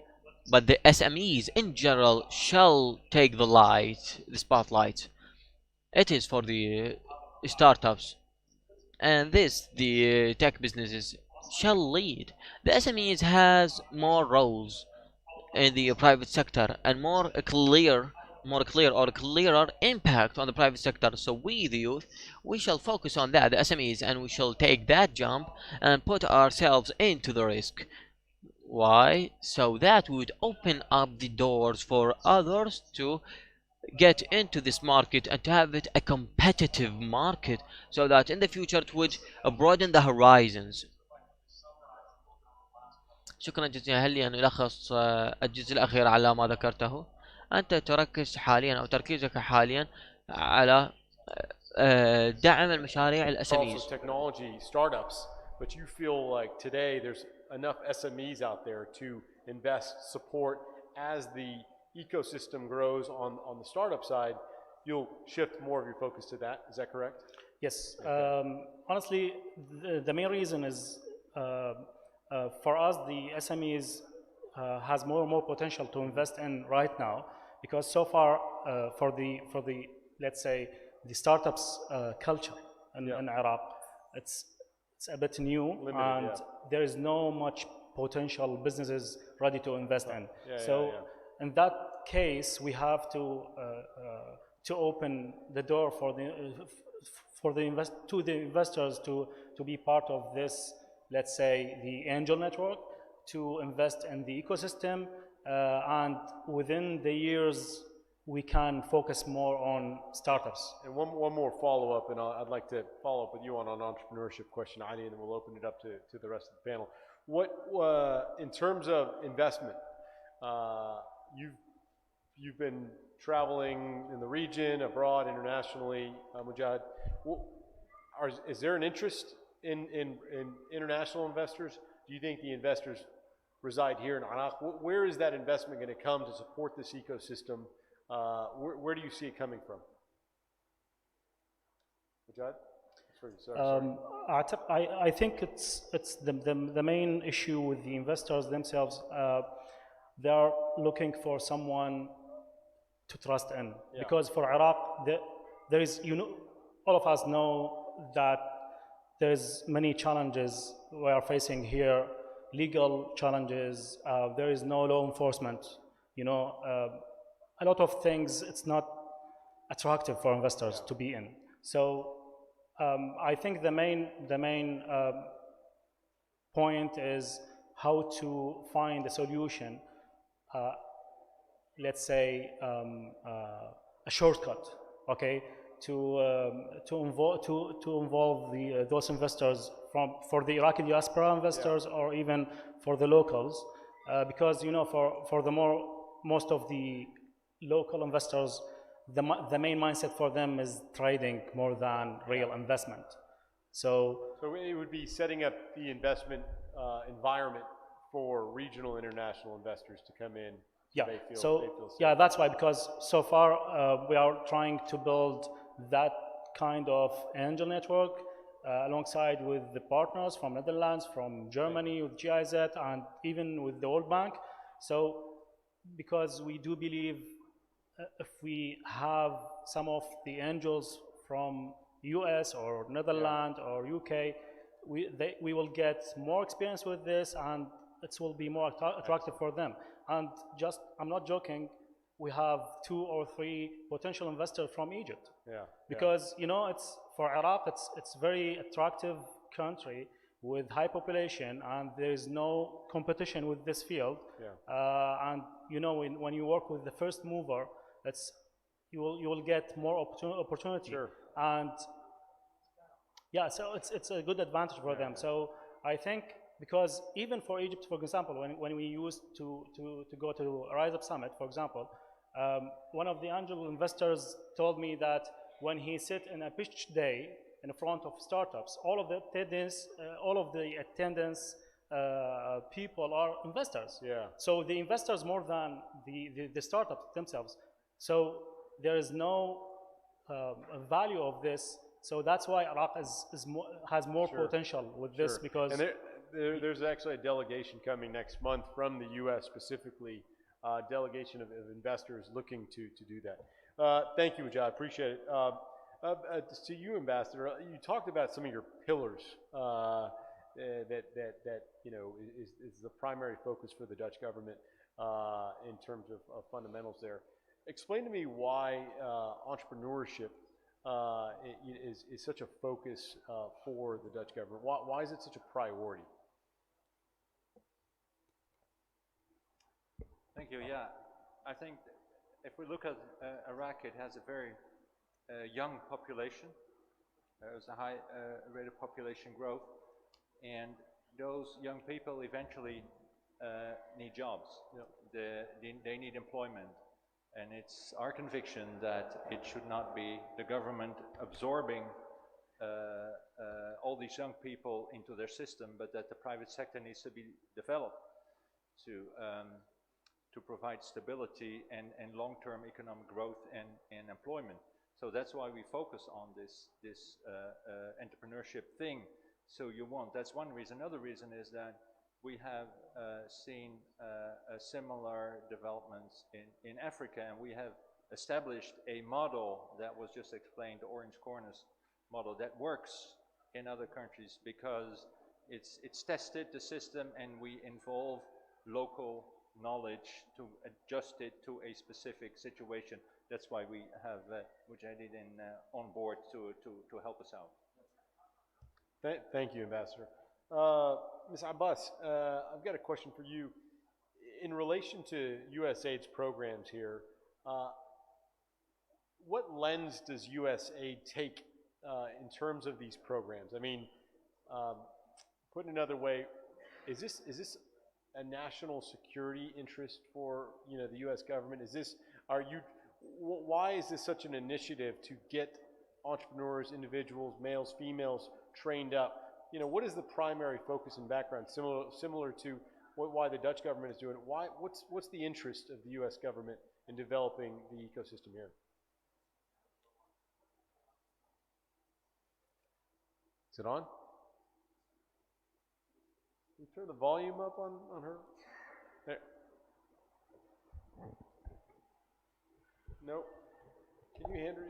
H: but the SMEs in general shall take the spotlight. It is for the startups, and this the tech businesses shall lead. The SMEs has more roles in the private sector and more clear or clearer impact on the private sector. So we the youth, we shall focus on that, the SMEs, and we shall take that jump and put ourselves into the risk. Why? So that would open up the doors for others to get into this market and to have it a competitive market, so that in the future it would broaden the horizons. شكرا جزيلا. هل يلخص الجزء الأخير على ما ذكرته؟ أنت تركز حاليا أو تركيزك حاليا على دعم المشاريع ال
C: Also
H: SMEs.
C: technology startups, but you feel like today there's enough SMEs out there to invest, support. As the ecosystem grows on the startup side, you'll shift more of your focus to that. Is that correct?
G: Yes. Honestly, the main reason is for us, the SMEs has more and more potential to invest in right now, because so far for the let's say the startups culture in Iraq, it's a bit new. Limited, and there is no much potential businesses ready to invest in. In that case, we have to open the door for the investors to be part of this, let's say, the angel network, to invest in the ecosystem, and within the years we can focus more on startups.
C: And one more follow-up, and I'd like to follow up with you on an entrepreneurship question, Ali, and then we'll open it up to the rest of the panel. What, in terms of investment, you've been traveling in the region, abroad, internationally, Mujahid. Is there an interest in international investors? Do you think the investors reside here in Iraq? Where is that investment going to come to support this ecosystem? Where do you see it coming from? Mujahid?
G: I think it's the main issue with the investors themselves. They are looking for someone to trust in, because for Iraq there is, all of us know that there's many challenges we are facing here, legal challenges. There is no law enforcement. A lot of things, it's not attractive for investors to be in. So I think the main point is how to find a solution, let's say a shortcut, okay, to involve those investors for the Iraqi diaspora investors, or even for the locals, because for most of the local investors, the main mindset for them is trading more than real investment. So
C: it would be setting up the investment environment for regional international investors to come in. That's why, because so far we are trying to build that kind of angel network alongside with the partners from Netherlands, from Germany, with GIZ, and even with the World Bank. So because we do believe if we have some of the angels from US or Netherlands or UK, we will get more experience with this, and it will be more attractive for them. And I'm not joking, we have 2 or 3 potential investors from Egypt. Because it's for Iraq, it's very attractive country with high population, and there is no competition with this field. And when you work with the first mover, you will get more opportunity. And so it's a good advantage for them. So I think, because even for Egypt, for example, when we used to go to Rise Up Summit, for example,
G: One of the angel investors told me that when he sit in a pitch day in front of startups, all of the attendance people are investors.
C: Yeah.
G: So the investors more than the startups themselves. So there is no value of this. So that's why Iraq has more
C: Sure.
G: potential with this,
C: Sure.
G: because
C: And there's actually a delegation coming next month from the U.S. specifically, delegation of investors looking to do that. Thank you, Wajad. Appreciate it. To you, Ambassador, you talked about some of your pillars that you know is the primary focus for the Dutch government in terms of fundamentals there. Explain to me why entrepreneurship is such a focus for the Dutch government. Why is it such a priority?
D: Thank you. Yeah, I think if we look at Iraq, it has a very young population. There's a high rate of population growth, and those young people eventually need jobs. Yep. They need employment, and it's our conviction that it should not be the government absorbing all these young people into their system, but that the private sector needs to be developed to provide stability and long-term economic growth and employment. So that's why we focus on this entrepreneurship thing. So that's one reason. Another reason is that we have seen similar developments in Africa, and we have established a model that was just explained, the Orange Corners model, that works in other countries because it's tested, the system, and we involve local knowledge to adjust it to a specific situation. That's why we have Mujahideen on board to help us out.
C: Thank you, Ambassador. Ms. Abbas, I've got a question for you. In relation to USAID's programs here, what lens does USAID take in terms of these programs? I mean, put in another way, is this a national security interest for the U.S. government? Why is this such an initiative to get entrepreneurs, individuals, males, females trained up? What is the primary focus and background, similar to why the Dutch government is doing it? What's the interest of the U.S. government in developing the ecosystem here? Is it on? Can you turn the volume up on her? There. Nope. Can you hand her?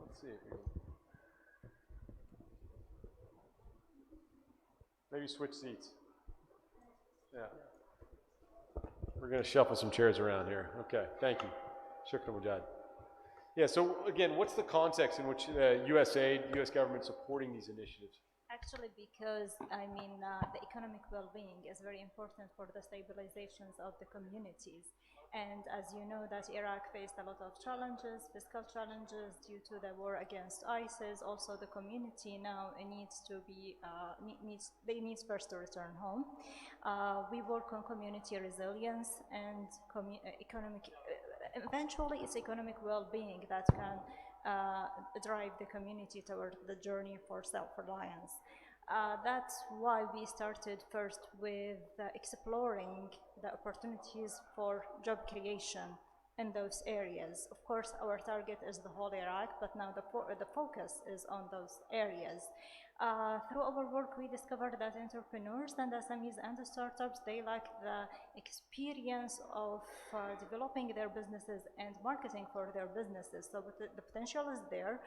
C: Let's see if you can. Maybe switch seats. Yeah. We're going to shuffle some chairs around here. Okay, thank you. Shukran Mujahid. Yeah, so again, what's the context in which USAID, U.S. government supporting these initiatives?
E: Actually, because the economic well-being is very important for the stabilizations of the communities. And as you know, that Iraq faced a lot of challenges, fiscal challenges due to the war against ISIS. Also, the community now needs to be needs first to return home. We work on community resilience and economic. Eventually, it's economic well-being that can drive the community toward the journey for self-reliance. That's why we started first with exploring the opportunities for job creation in those areas. Of course, our target is the whole Iraq, but now the focus is on those areas. Through our work, we discovered that entrepreneurs and SMEs and the startups, they lack the experience of developing their businesses and marketing for their businesses. So the potential is there.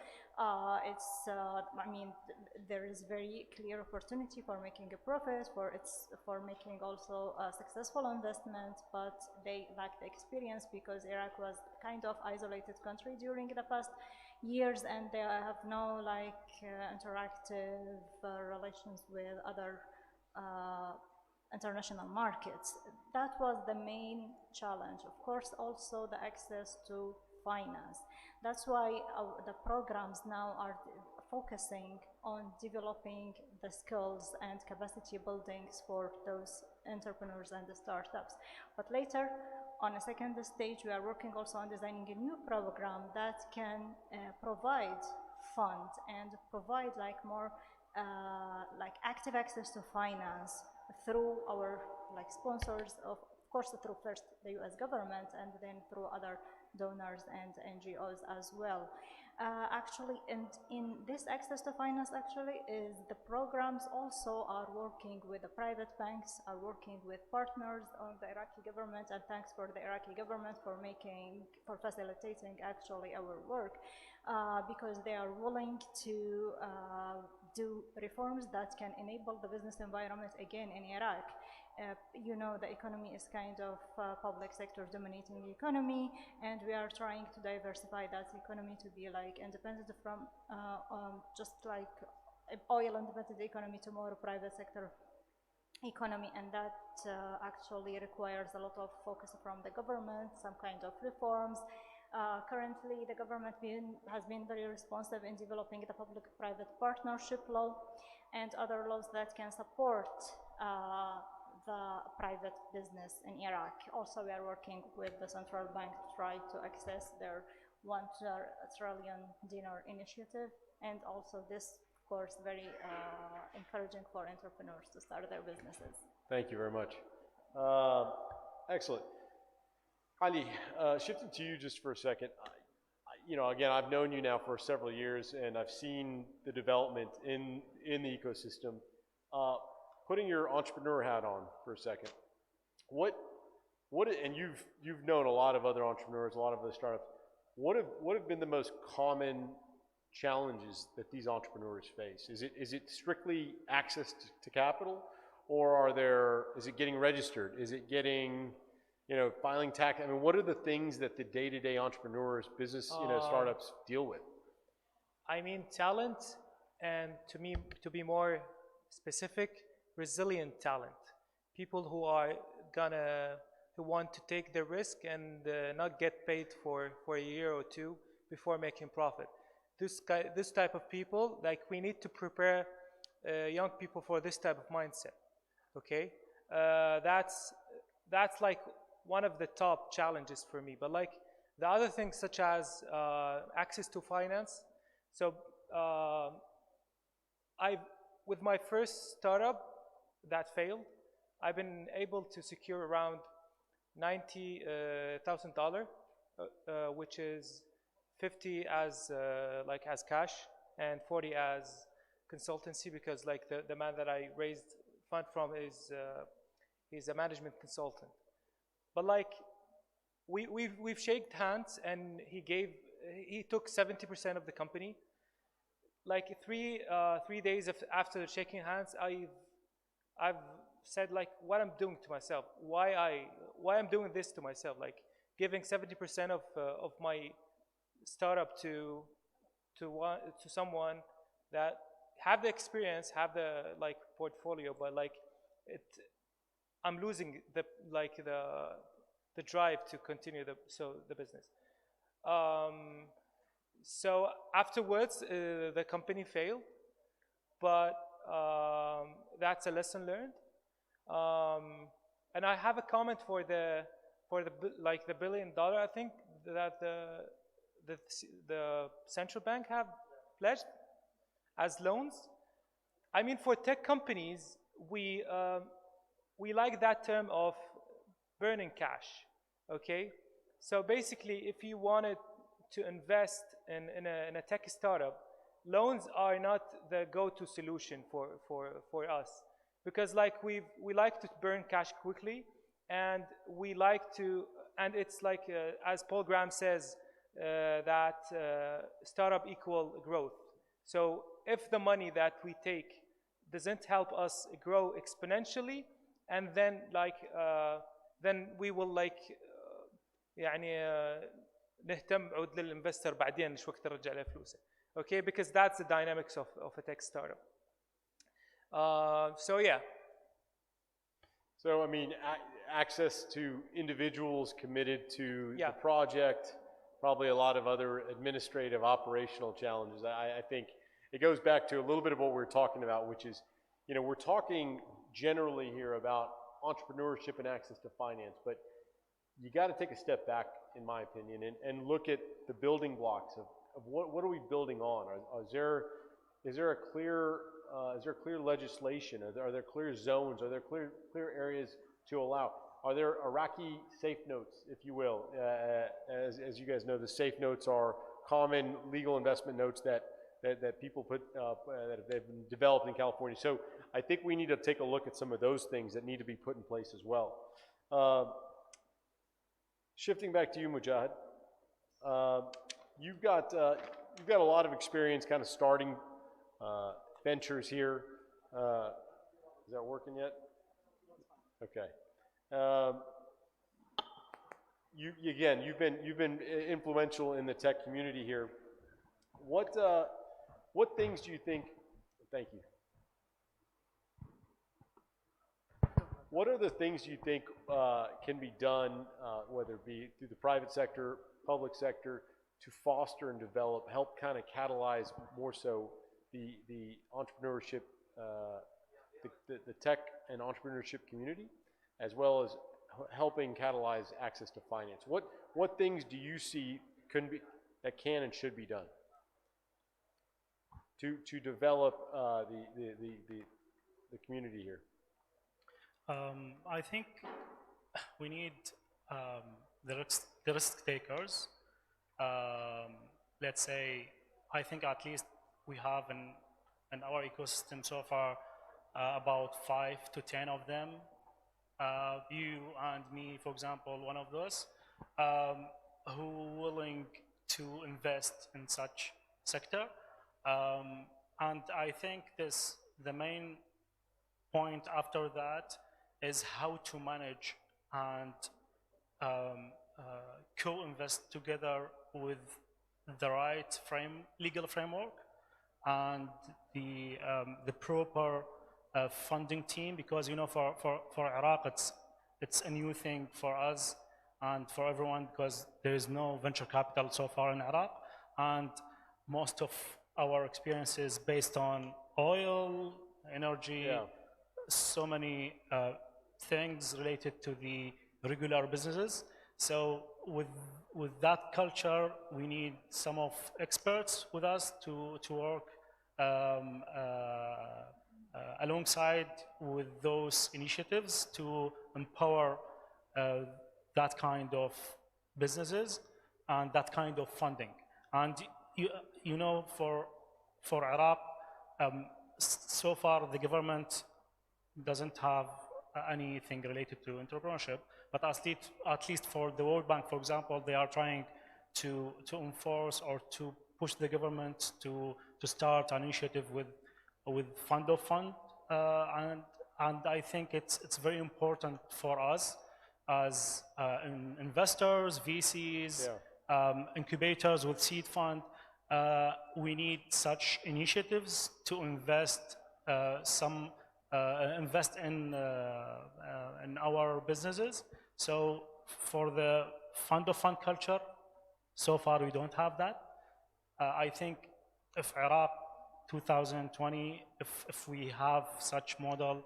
E: There is very clear opportunity for making a profit, for making also a successful investment, but they lack the experience because Iraq was kind of isolated country during the past years, and they have no interactive relations with other international markets. That was the main challenge. Of course, also the access to finance. That's why the programs now are focusing on developing the skills and capacity buildings for those entrepreneurs and the startups. But later on a second stage, we are working also on designing a new program that can provide fund and provide like more like active access to finance through our like sponsors, of course through first the US government and then through other donors and NGOs as well. Actually, and in this access to finance actually is the programs also are working with the private banks, are working with partners of the Iraqi government, and thanks for the Iraqi government for facilitating actually our work, because they are willing to do reforms that can enable the business environment again in Iraq. You know, the economy is kind of public sector dominating economy, and we are trying to diversify that economy to be like independent from just like oil independent economy to more private sector economy, and that actually requires a lot of focus from the government, some kind of reforms. Currently, the government has been very responsive in developing the public-private partnership law and other laws that can support the private business in Iraq. Also, we are working with the central bank to try to access their $1 trillion dinar initiative, and also this, of course, very encouraging for entrepreneurs to start their businesses.
C: Thank you very much. Excellent. Ali, shifting to you just for a second. You know, again, I've known you now for several years, and I've seen the development in the ecosystem. Putting your entrepreneur hat on for a second, and you've known a lot of other entrepreneurs, a lot of other startups. What have been the most common challenges that these entrepreneurs face? Is it strictly access to capital, or is it getting registered? Is it getting, you know, filing tax? I mean, what are the things that the day-to-day entrepreneurs, business, startups deal with?
F: I mean, talent, and to be more specific, resilient talent. People who want to take the risk and not get paid for a year or two before making profit. This type of people, like, we need to prepare young people for this type of mindset. Okay, that's like one of the top challenges for me. But like the other things such as access to finance. So with my first startup that failed, I've been able to secure around $90,000, which is 50 as cash and 40 as consultancy, because like the man that I raised fund from is he's a management consultant. But like we've shaked hands, and he took 70% of the company. Like 3 days after shaking hands, I've said like what I'm doing to myself, why I'm doing this to myself, like giving 70% of my startup to someone that have the experience, have the like portfolio, but like I'm losing the drive to continue the business. So afterwards, the company failed, but that's a lesson learned. And I have a comment for the $1 billion. I think that the central bank have pledged as loans. I mean, for tech companies, we like that term of burning cash. Okay, so basically, if you wanted to invest in a tech startup, loans are not the go-to solution for us, because like we like to burn cash quickly, and we like to, and it's like as Paul Graham says, that startup equal growth. So if the money that we take doesn't help us grow exponentially, and then then we will like يعني نهتم عود للانفستر بعدين مش وقت نرجع له فلوسه. Okay, because that's the dynamics of a tech startup. So yeah.
C: So I mean, access to individuals committed to the project, probably a lot of other administrative, operational challenges. I think it goes back to a little bit of what we're talking about, which is, you know, we're talking generally here about entrepreneurship and access to finance, but you got to take a step back, in my opinion, and look at the building blocks of what are we building on? Is there clear legislation? Are there clear zones? Are there clear areas to allow? Are there Iraqi safe notes, if you will? As you guys know, the safe notes are common legal investment notes that people put that have been developed in California. So I think we need to take a look at some of those things that need to be put in place as well. Shifting back to you, Mujahid, you've got a lot of experience, kind of starting ventures here. Is that working yet? Okay. You've been influential in the tech community here. What things do you think? Thank you. What are the things you think can be done, whether it be through the private sector, public sector, to foster and develop, help kind of catalyze more so the entrepreneurship, the tech and entrepreneurship community, as well as helping catalyze access to finance? What things do you see that can and should be done to develop the community here?
G: I think we need the risk takers. Let's say, I think at least we have in our ecosystem so far about 5 to 10 of them. You and me, for example, one of those, who willing to invest in such sector. And I think the main point after that is how to manage and co-invest together with the right legal framework and the proper funding team, because for Iraq it's a new thing for us and for everyone, because there is no venture capital so far in Iraq, and most of our experience is based on oil, energy, so many things related to the regular businesses. So with that culture, we need some of experts with us to work alongside with those initiatives to empower that kind of businesses and that kind of funding. And for Iraq, so far the government doesn't have anything related to entrepreneurship, but at least for the World Bank, for example, they are trying to enforce or to push the government to start an initiative with fund of fund, and I think it's very important for us as investors, VCs, incubators with seed fund. We need such initiatives to invest in our businesses. So for the fund of fund culture, so far we don't have that. I think if Iraq 2020, if we have such model,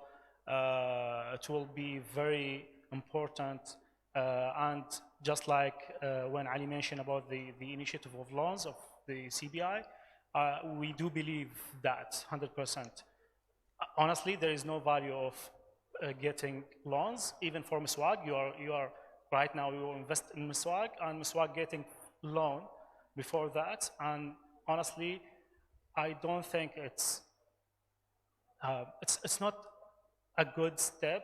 G: it will be very important. And just like when Ali mentioned about the initiative of loans of the CBI, we do believe that 100%. Honestly, there is no value of getting loans, even for Miswak. You are right now, you will invest in Miswak, and Miswak getting loan before that. And honestly, I don't think it's not a good step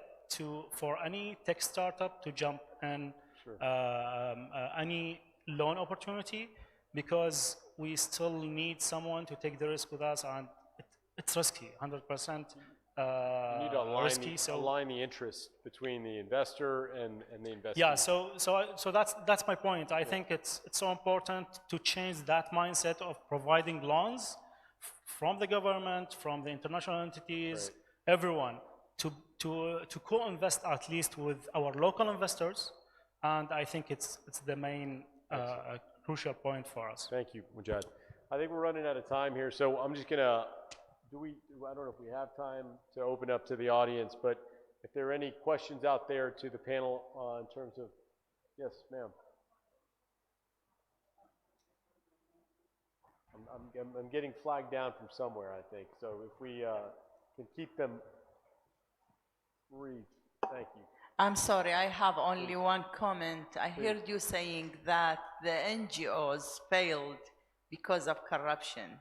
G: for any tech startup to jump in any loan opportunity, because we still need someone to take the risk with us, and it's risky, 100%.
C: You need to align the interest between the investor and the investee.
G: Yeah, so that's my point. I think it's so important to change that mindset of providing loans from the government, from the international entities, everyone, to co-invest at least with our local investors, and I think it's the main crucial point for us.
C: Thank you, Mujahid. I think we're running out of time here, so I'm just gonna, I don't know if we have time to open up to the audience, but if there are any questions out there to the panel in terms of Yes, ma'am. I'm getting flagged down from somewhere, I think. So if we can keep them brief, thank you.
I: I'm sorry, I have only one comment. I heard you saying that the NGOs failed because of corruption.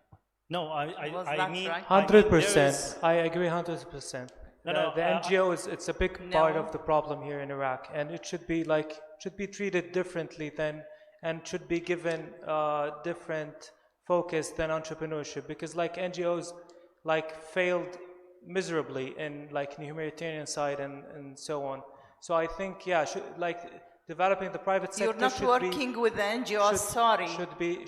G: No,
I: Was
G: I
I: that
G: mean,
I: right?
F: 100%. I agree 100%.
G: No,
F: The NGOs, it's a big part
I: No.
F: of the problem here in Iraq, and it should be treated differently than, and should be given different focus than entrepreneurship, because like NGOs failed miserably in the humanitarian side and so on. So I think developing the private sector
I: You're not working with the NGOs, sorry.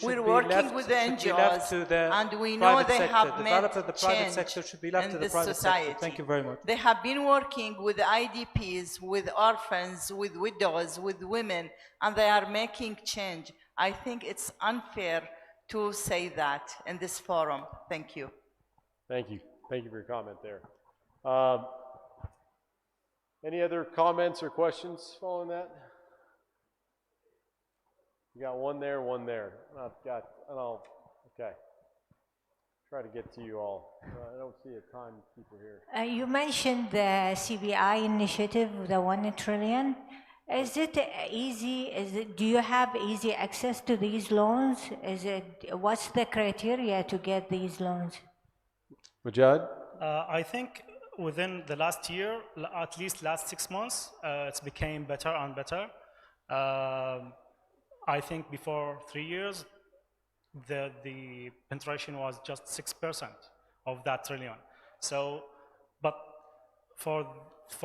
I: We're working with the NGOs, and we know they have made
F: the private sector
I: change
F: should be left
I: in
F: to the
I: this
F: private
I: society.
F: sector. Thank you very much.
I: They have been working with IDPs, with orphans, with widows, with women, and they are making change. I think it's unfair to say that in this forum. Thank you.
C: Thank you. Thank you for your comment there. Any other comments or questions following that? You got one there, one there. Okay. Try to get to you all. I don't see a timekeeper here.
J: You mentioned the CBI initiative, the 1 trillion. Is it easy? Do you have easy access to these loans? What's the criteria to get these loans?
C: Majad?
G: I think within the last year, at least last 6 months, it's became better and better. I think before 3 years, the penetration was just 6% of that trillion. So, but for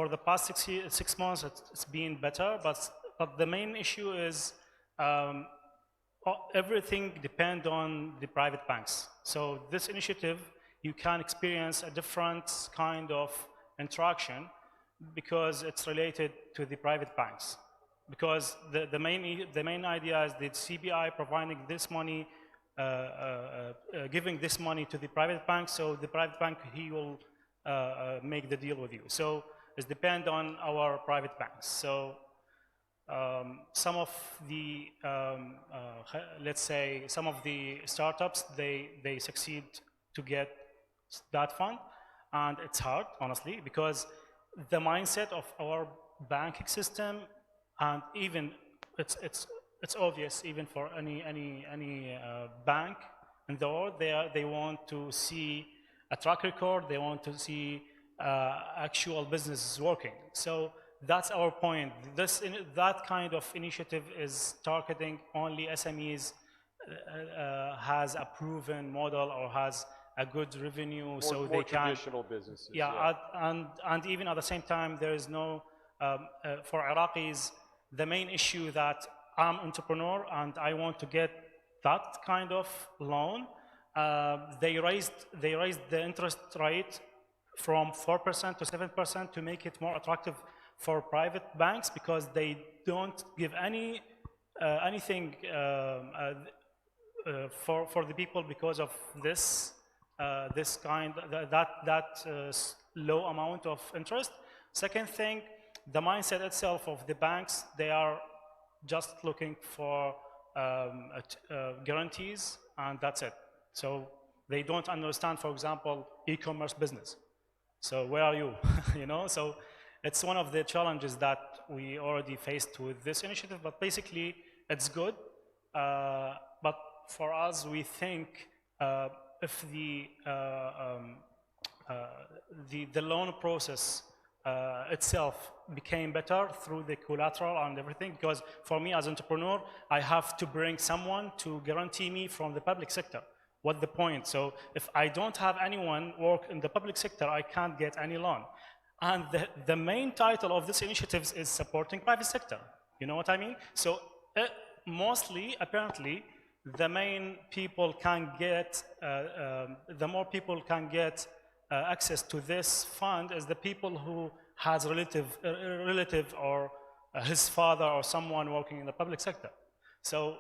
G: the past 6 months, it's been better. But the main issue is everything depends on the private banks. So this initiative, you can experience a different kind of interaction because it's related to the private banks. Because the main idea is that CBI providing this money, giving this money to the private bank, so the private bank, he will make the deal with you. So it depends on our private banks. So some of the, let's say, some of the startups, they succeed to get that fund, and it's hard, honestly, because the mindset of our banking system, and even it's obvious even for any bank in the world, they want to see a track record, they want to see actual businesses working. So that's our point. That kind of initiative is targeting only SMEs, has a proven model or has a good revenue, so they can. More
C: traditional businesses.
G: Yeah, and even at the same time, there is no, for Iraqis, the main issue that I'm an entrepreneur and I want to get that kind of loan. They raised the interest rate from 4% to 7% to make it more attractive for private banks, because they don't give anything for the people because of this low amount of interest. Second thing, the mindset itself of the banks, they are just looking for guarantees, and that's it. So they don't understand, for example, e-commerce business. So where are you? You know, so it's one of the challenges that we already faced with this initiative, but basically it's good. But for us, we think if the loan process itself became better through the collateral and everything, because for me as an entrepreneur, I have to bring someone to guarantee me from the public sector. What's the point? So if I don't have anyone work in the public sector, I can't get any loan. And the main title of this initiative is supporting private sector. You know what I mean? So mostly, apparently, the main people can get, the more people can get access to this fund is the people who has a relative or his father or someone working in the public sector. So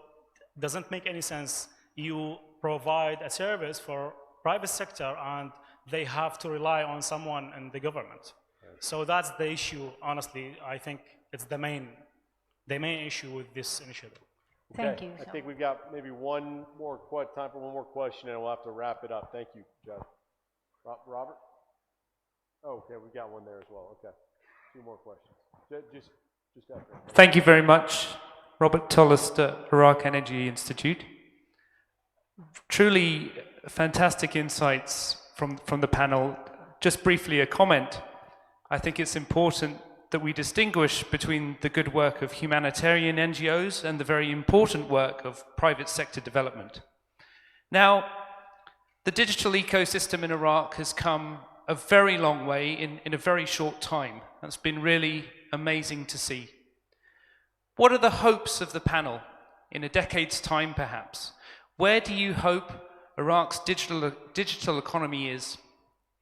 G: it doesn't make any sense. You provide a service for private sector and they have to rely on someone in the government. So that's the issue, honestly. I think it's the main the main issue with this initiative.
E: Thank you.
C: I think we've got maybe time for one more question, and we'll have to wrap it up. Thank you, Judd. Robert? Oh, okay, we've got one there as well. Okay, 2 more questions. Just after.
K: Thank you very much, Robert Tollister, Iraq Energy Institute. Truly fantastic insights from the panel. Just briefly a comment. I think it's important that we distinguish between the good work of humanitarian NGOs and the very important work of private sector development. Now, the digital ecosystem in Iraq has come a very long way in a very short time. That's been really amazing to see. What are the hopes of the panel in a decade's time, perhaps? Where do you hope Iraq's digital economy is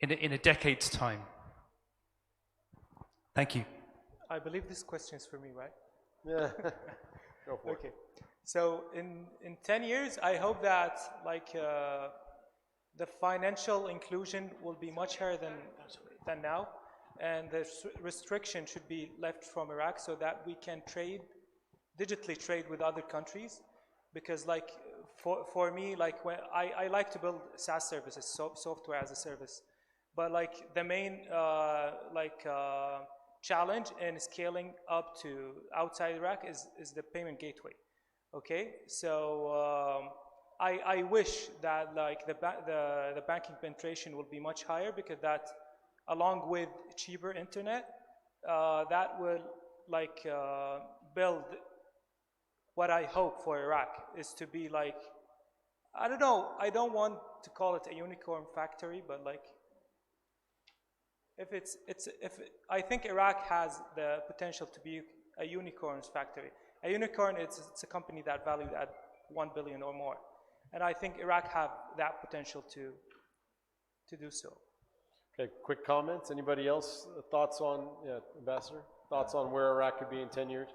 K: in a decade's time? Thank you.
F: I believe this question is for me, right?
C: Yeah. Go for it.
F: Okay. So in 10 years, I hope that the financial inclusion will be much higher than now, and the restriction should be left from Iraq so that we can digitally trade with other countries. Because for me, when I like to build SaaS services, software as a service, but the main challenge in scaling up to outside Iraq is the payment gateway. Okay, so I wish that the banking penetration will be much higher, because that, along with cheaper internet, that will build what I hope for Iraq is to be I don't know, I don't want to call it a unicorn factory, but I think Iraq has the potential to be a unicorns factory. A unicorn, it's a company that valued at 1 billion or more. And I think Iraq have that potential to do so.
C: Okay, quick comments. Anybody else? Thoughts on, Ambassador? Thoughts on where Iraq could be in 10 years?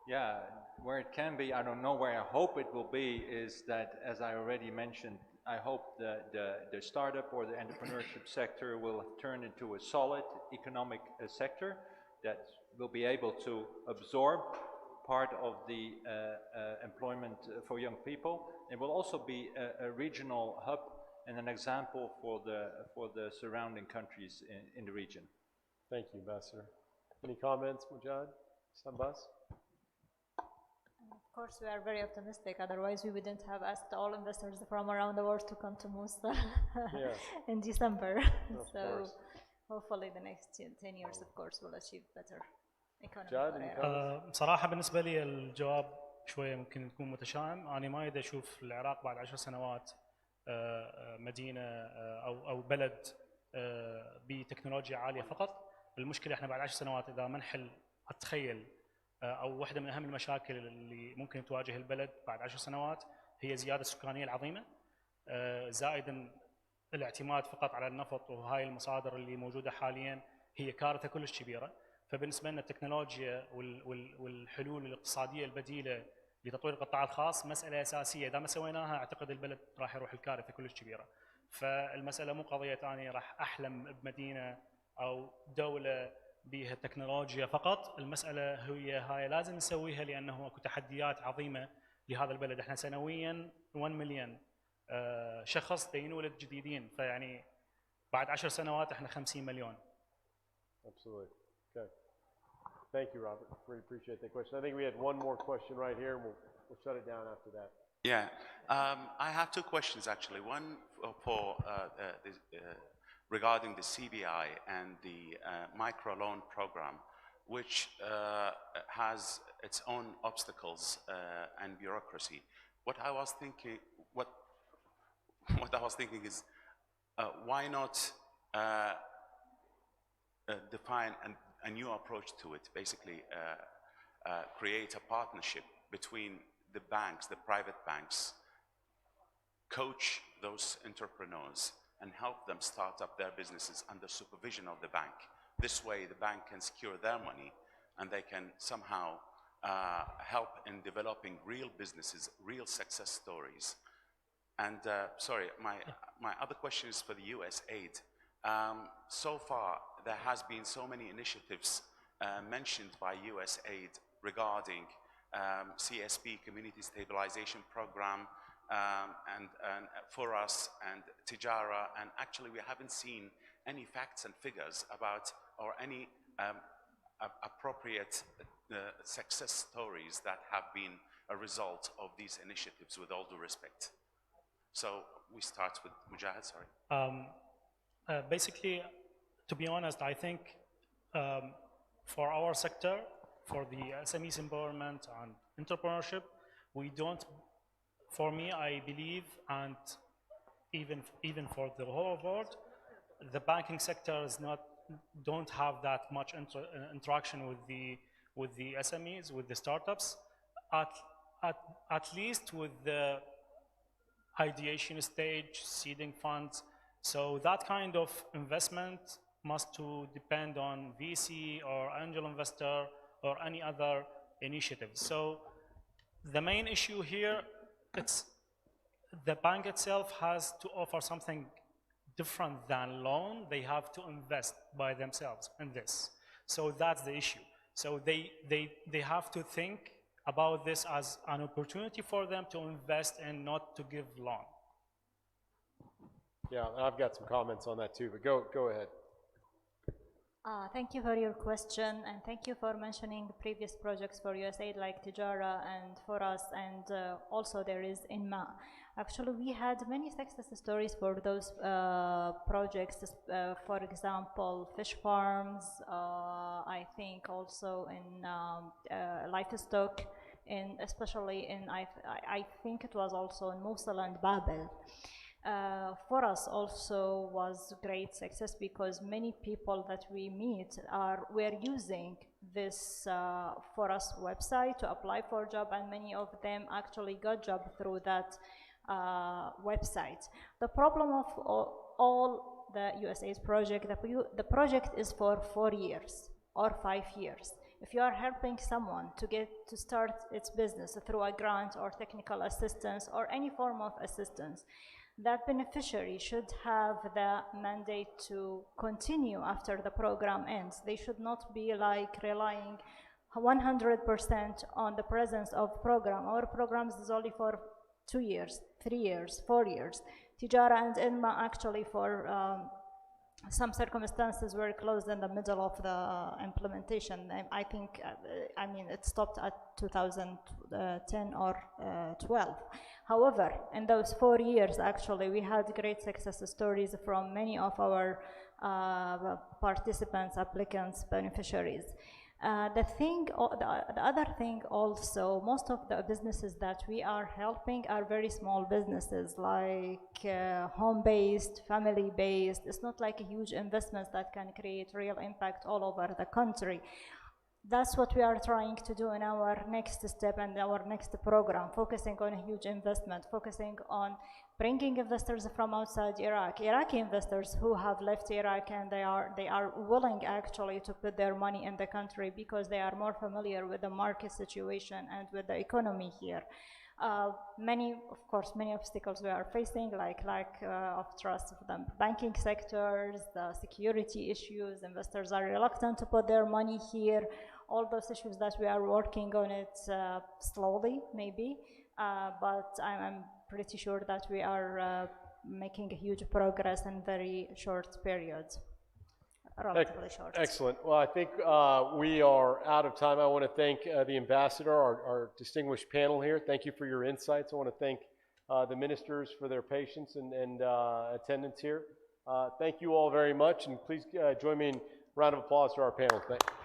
D: Yeah, where it can be, I don't know. Where I hope it will be is that, as I already mentioned, I hope the startup or the entrepreneurship sector will turn into a solid economic sector that will be able to absorb part of the employment for young people. It will also be a regional hub and an example for the surrounding countries in the region.
C: Thank you, Ambassador. Any comments, Mujad? Sambas?
E: Of course, we are very optimistic. Otherwise, we wouldn't have asked all investors from around the world to come to Musa in December. So hopefully the next 10 years, of course, will achieve better economy.
G: بصراحة بالنسبة لي الجواب شوية ممكن يكون متشائم. أنا ما أريد أشوف العراق بعد 10 سنوات مدينة أو بلد بتكنولوجيا عالية فقط. المشكلة إحنا بعد 10 سنوات إذا ما نحل أتخيل أو واحدة من أهم المشاكل اللي ممكن تواجه البلد بعد 10 سنوات هي الزيادة السكانية العظيمة، زائدا الاعتماد فقط على النفط، وهاي المصادر اللي موجودة حاليا هي كارثة كلش كبيرة. فبالنسبة لنا التكنولوجيا والحلول الاقتصادية البديلة لتطوير القطاع الخاص مسألة أساسية. إذا ما سويناها أعتقد البلد راح يروح الكارثة كلش كبيرة. فالمسألة مو قضية أنا راح أحلم بمدينة أو دولة بها تكنولوجيا فقط. المسألة هي هاي لازم نسويها لأنه اكو تحديات عظيمة لهذا البلد. احنا سنويا 1 مليون شخص ينولد جديدين، فيعني بعد 10 سنوات احنا 50 مليون.
C: Absolutely. Okay. Thank you, Robert. Really appreciate that question. I think we had one more question right here, and we'll shut it down after that.
L: Yeah. I have 2 questions actually. One for regarding the CBI and the microloan program, which has its own obstacles and bureaucracy. What I was thinking is, why not define a new approach to it? Basically, create a partnership between the banks, the private banks, coach those entrepreneurs and help them start up their businesses under supervision of the bank. This way the bank can secure their money and they can somehow help in developing real businesses, real success stories. And sorry, my other question is for the US aid. So far there has been so many initiatives mentioned by US aid regarding CSP, Community Stabilization Program, and for us and Tijara, and actually we haven't seen any facts and figures about or any appropriate success stories that have been a result of these initiatives, with all due respect. So we start with Mujahid, sorry.
G: Basically, to be honest, I think for our sector, for the SMEs empowerment and entrepreneurship, we don't, for me, I believe, and even for the whole world, the banking sector is don't have that much interaction with the SMEs, with the startups, at least with the ideation stage, seeding funds. So that kind of investment must to depend on VC or angel investor or any other initiative. So the main issue here, it's the bank itself has to offer something different than loan. They have to invest by themselves in this. So that's the issue. So they have to think about this as an opportunity for them to invest and not to give loan.
C: Yeah, I've got some comments on that too, but go ahead.
E: Thank you for your question, and thank you for mentioning previous projects for USAID like Tijara and for us, and also there is INMA. Actually, we had many success stories for those projects. For example, fish farms, I think also in livestock, especially in, I think it was also in Mosul and Babel. For us also was great success because many people that we meet were using this for us website to apply for a job, and many of them actually got job through that website. The problem of all the USAID project, the project is for 4 years or 5 years. If you are helping someone to start its business through a grant or technical assistance or any form of assistance, that beneficiary should have the mandate to continue after the program ends. They should not be like relying 100% on the presence of program. Our programs is only for 2 years, 3 years, 4 years. Tijara and INMA actually for some circumstances were closed in the middle of the implementation. I think, I mean, it stopped at 2010 or 12. However, in those 4 years, actually, we had great success stories from many of our participants, applicants, beneficiaries. The other thing also, most of the businesses that we are helping are very small businesses, like home-based, family-based. It's not like a huge investments that can create real impact all over the country. That's what we are trying to do in our next step and our next program, focusing on a huge investment, focusing on bringing investors from outside Iraq, Iraqi investors who have left Iraq, and they are willing actually to put their money in the country because they are more familiar with the market situation and with the economy here. Many obstacles we are facing, like lack of trust of the banking sectors, the security issues. Investors are reluctant to put their money here. All those issues that we are working on it slowly, maybe, but I'm pretty sure that we are making a huge progress in very short periods. Relatively short.
C: Excellent. Well, I think we are out of time. I want to thank the ambassador, our distinguished panel here. Thank you for your insights. I want to thank the ministers for their patience and attendance here. Thank you all very much, and please join me in a round of applause for our panel. Thank you.